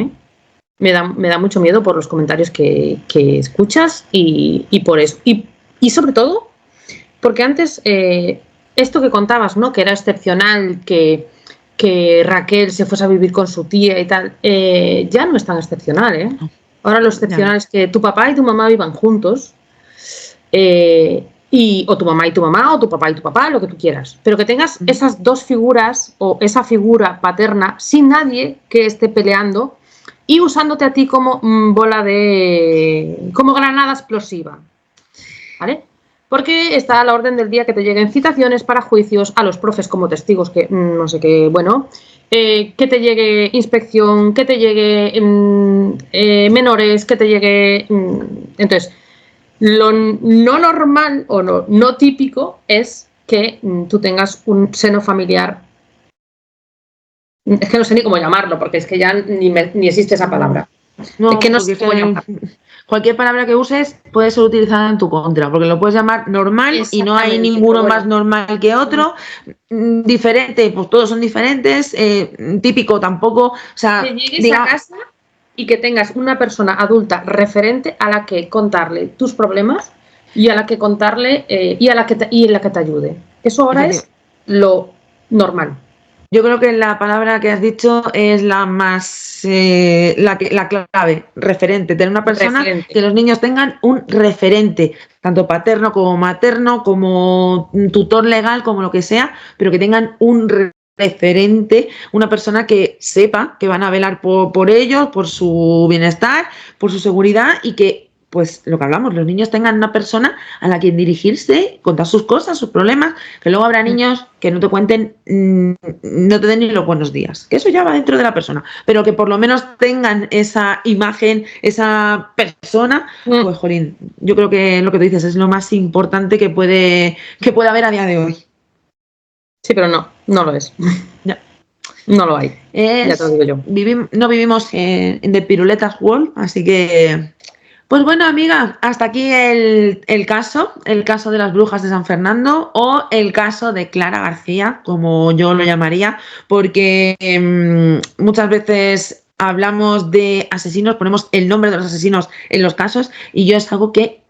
me da mucho miedo por los comentarios que escuchas y por eso. Y sobre todo, porque antes, esto que contabas, ¿no? Que era excepcional, que Raquel se fuese a vivir con su tía y tal, ya no es tan excepcional, Ahora lo excepcional es que tu papá y tu mamá vivan juntos, o tu mamá y tu mamá, o tu papá y tu papá, lo que tú quieras, pero que tengas esas dos figuras o esa figura paterna sin nadie que esté peleando y usándote a ti como como granada explosiva, ¿vale? porque está a la orden del día que te lleguen citaciones para juicios, a los profes como testigos, que no sé qué, bueno, que te llegue inspección, que te llegue menores, que te llegue... entonces, lo no normal o no típico es que tú tengas un seno familiar. Es que no sé ni cómo llamarlo, porque es que ya ni existe esa palabra. No, es que no sé cómo llamarlo. Cualquier palabra que uses puede ser utilizada en tu contra, porque lo puedes llamar normal y no hay ninguno más normal que otro. Diferente, pues todos son diferentes. Típico tampoco. O sea, que llegues a casa y que tengas una persona adulta referente a la que contarle tus problemas y a la que contarle y en la que te ayude. Eso ahora es lo normal. Yo creo que la palabra que has dicho es la más la clave, referente, tener una persona que los niños tengan un referente, tanto paterno como materno, como tutor legal, como lo que sea, pero que tengan un referente, una persona que sepa que van a velar por ellos, por su bienestar, por su seguridad y que, pues lo que hablamos, los niños tengan una persona a la que dirigirse, contar sus cosas, sus problemas, que luego habrá niños que no te cuenten, no te den ni los buenos días, que eso ya va dentro de la persona, pero que por lo menos tengan esa imagen, esa persona, pues jolín, yo creo que lo que tú dices es lo más importante que puede haber a día de hoy. Sí, pero no lo es. Ya. No lo hay. Ya te lo digo yo. No vivimos en The Piruletas World, así que... Pues bueno, amiga, hasta aquí el caso de las brujas de San Fernando o el caso de Clara García, como yo lo llamaría, porque muchas veces hablamos de asesinos, ponemos el nombre de los asesinos en los casos y yo es algo que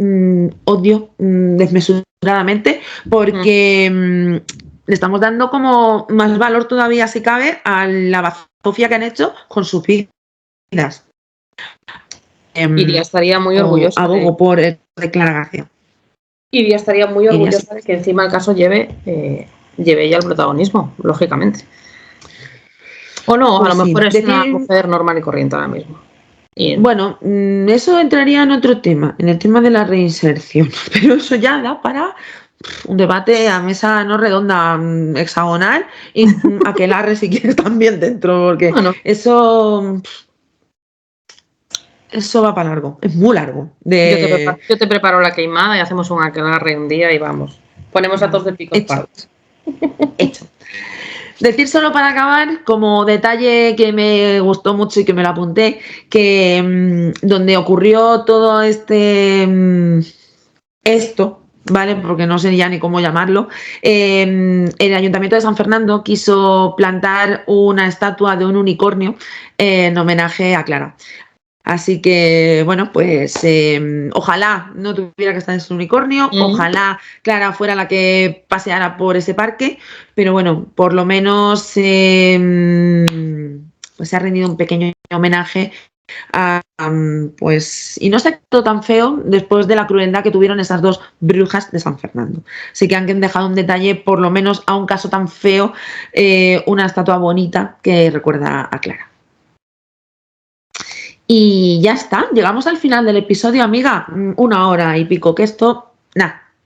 odio desmesuradamente porque le estamos dando como más valor todavía, si cabe, a la bazofia que han hecho con sus vidas. Iria estaría muy orgullosa. Abogo por el de Clara García. Iria estaría muy orgullosa de que encima el caso lleve ella el protagonismo, lógicamente. O no, pues a lo mejor es una mujer normal y corriente ahora mismo. Bueno, eso entraría en otro tema, en el tema de la reinserción, pero eso ya da para un debate a mesa no redonda, hexagonal, y aquelarre si quieres también dentro, porque eso va para largo, es muy largo. Yo te preparo la queimada y hacemos un aquelarre un día y vamos. Ponemos a todos de picos palos. Hecho. Decir solo para acabar, como detalle que me gustó mucho y que me lo apunté, que donde ocurrió todo esto, ¿vale? Porque no sé ya ni cómo llamarlo, el Ayuntamiento de San Fernando quiso plantar una estatua de un unicornio en homenaje a Clara. Así que, bueno, pues ojalá no tuviera que estar en ese unicornio, ojalá Clara fuera la que paseara por ese parque, pero bueno, por lo menos pues se ha rendido un pequeño homenaje a, pues, y no se ha quedado tan feo después de la crueldad que tuvieron esas dos brujas de San Fernando. Así que han dejado un detalle, por lo menos a un caso tan feo, una estatua bonita que recuerda a Clara. Y ya está, llegamos al final del episodio, amiga. 1 hora y pico, que esto,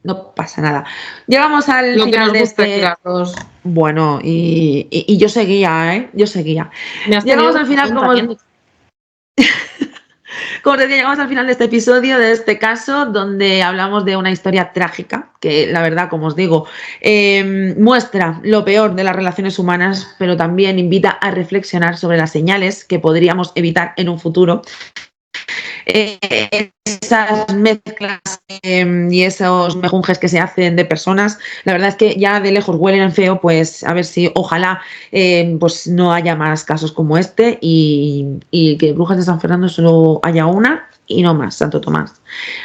no pasa nada. Llegamos al final de este... Bueno, y yo seguía, yo seguía. Llegamos al final como te decía, llegamos al final de este episodio, de este caso, donde hablamos de una historia trágica, que la verdad, como os digo, muestra lo peor de las relaciones humanas, pero también invita a reflexionar sobre las señales que podríamos evitar en un futuro. Esas mezclas y esos mejunjes que se hacen de personas, la verdad es que ya de lejos huelen feo, pues a ver si ojalá pues no haya más casos como este y que Brujas de San Fernando solo haya una y no más, Santo Tomás.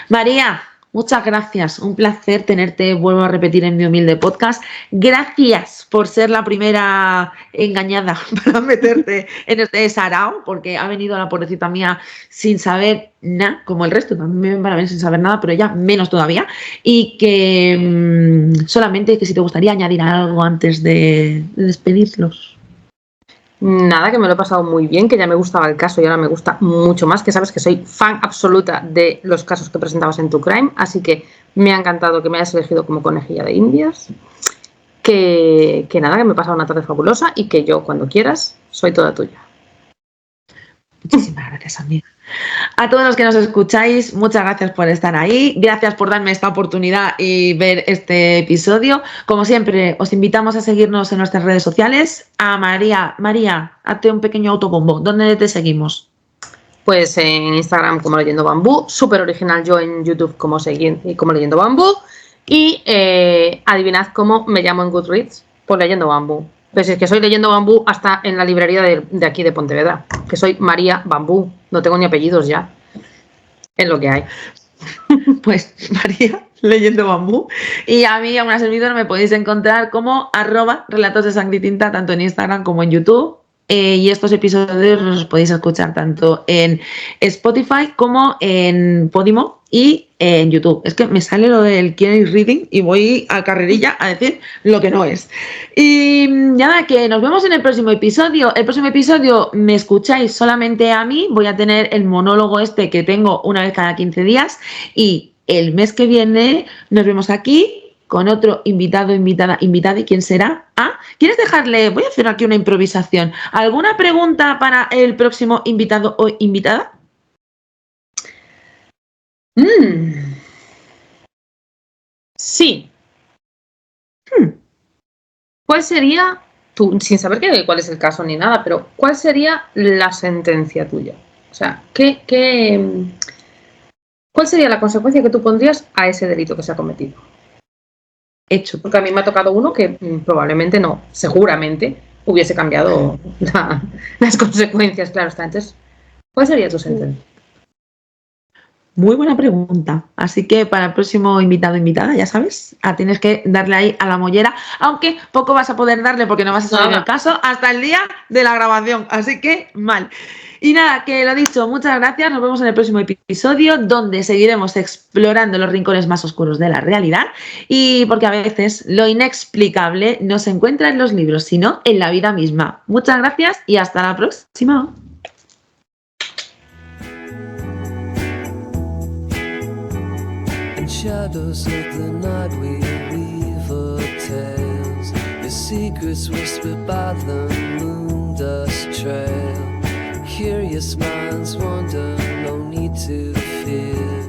María, muchas gracias, un placer tenerte, vuelvo a repetir, en mi humilde podcast. Gracias por ser la primera engañada para meterte en este sarao, porque ha venido la pobrecita mía sin saber nada, como el resto, también van a venir sin saber nada, pero ella menos todavía. Y que solamente que si te gustaría añadir algo antes de despedirlos. Nada, que me lo he pasado muy bien, que ya me gustaba el caso y ahora me gusta mucho más, que sabes que soy fan absoluta de los casos que presentabas en True Crime, así que me ha encantado que me hayas elegido como conejilla de indias. Que nada, que me he pasado una tarde fabulosa y que yo, cuando quieras, soy toda tuya. Muchísimas gracias, amiga. A todos los que nos escucháis, muchas gracias por estar ahí. Gracias por darme esta oportunidad y ver este episodio. Como siempre, os invitamos a seguirnos en nuestras redes sociales. A María, hazte un pequeño autobombo. ¿Dónde te seguimos? Pues en Instagram como Leyendo Bambú, súper original yo en YouTube como Leyendo Bambú y adivinad cómo me llamo en Goodreads, pues Leyendo Bambú. Pues es que soy Leyendo Bambú hasta en la librería de aquí de Pontevedra, que soy María Bambú, no tengo ni apellidos ya, es lo que hay. Pues María, Leyendo Bambú. Y a mí, a una servidora, me podéis encontrar como @relatos de sangre y tinta, tanto en Instagram como en YouTube. Y estos episodios los podéis escuchar tanto en Spotify como en Podimo y en YouTube. Es que me sale lo del Q&A Reading y voy a carrerilla a decir lo que no es. Y nada, que nos vemos en el próximo episodio. El próximo episodio me escucháis solamente a mí. Voy a tener el monólogo este que tengo una vez cada 15 días. Y el mes que viene nos vemos aquí con otro invitado, invitada. ¿Y quién será? ¿Quieres dejarle? Voy a hacer aquí una improvisación. ¿Alguna pregunta para el próximo invitado o invitada? Sí. ¿Cuál sería, tú, sin saber cuál es el caso ni nada, pero cuál sería la sentencia tuya? O sea, ¿cuál sería la consecuencia que tú pondrías a ese delito que se ha cometido? Hecho, porque a mí me ha tocado uno que probablemente no, seguramente hubiese cambiado las consecuencias, claro está. Entonces, ¿cuál sería tu sentencia? Muy buena pregunta. Así que para el próximo invitado o invitada, ya sabes, tienes que darle ahí a la mollera, aunque poco vas a poder darle porque no vas a saber el caso hasta el día de la grabación. Así que mal. Y nada, que lo dicho, muchas gracias. Nos vemos en el próximo episodio donde seguiremos explorando los rincones más oscuros de la realidad y porque a veces lo inexplicable no se encuentra en los libros, sino en la vida misma. Muchas gracias y hasta la próxima. Shadows of the night we weave our tales. Your secrets whispered by the moon dust trail. Curious minds wander, no need to fear.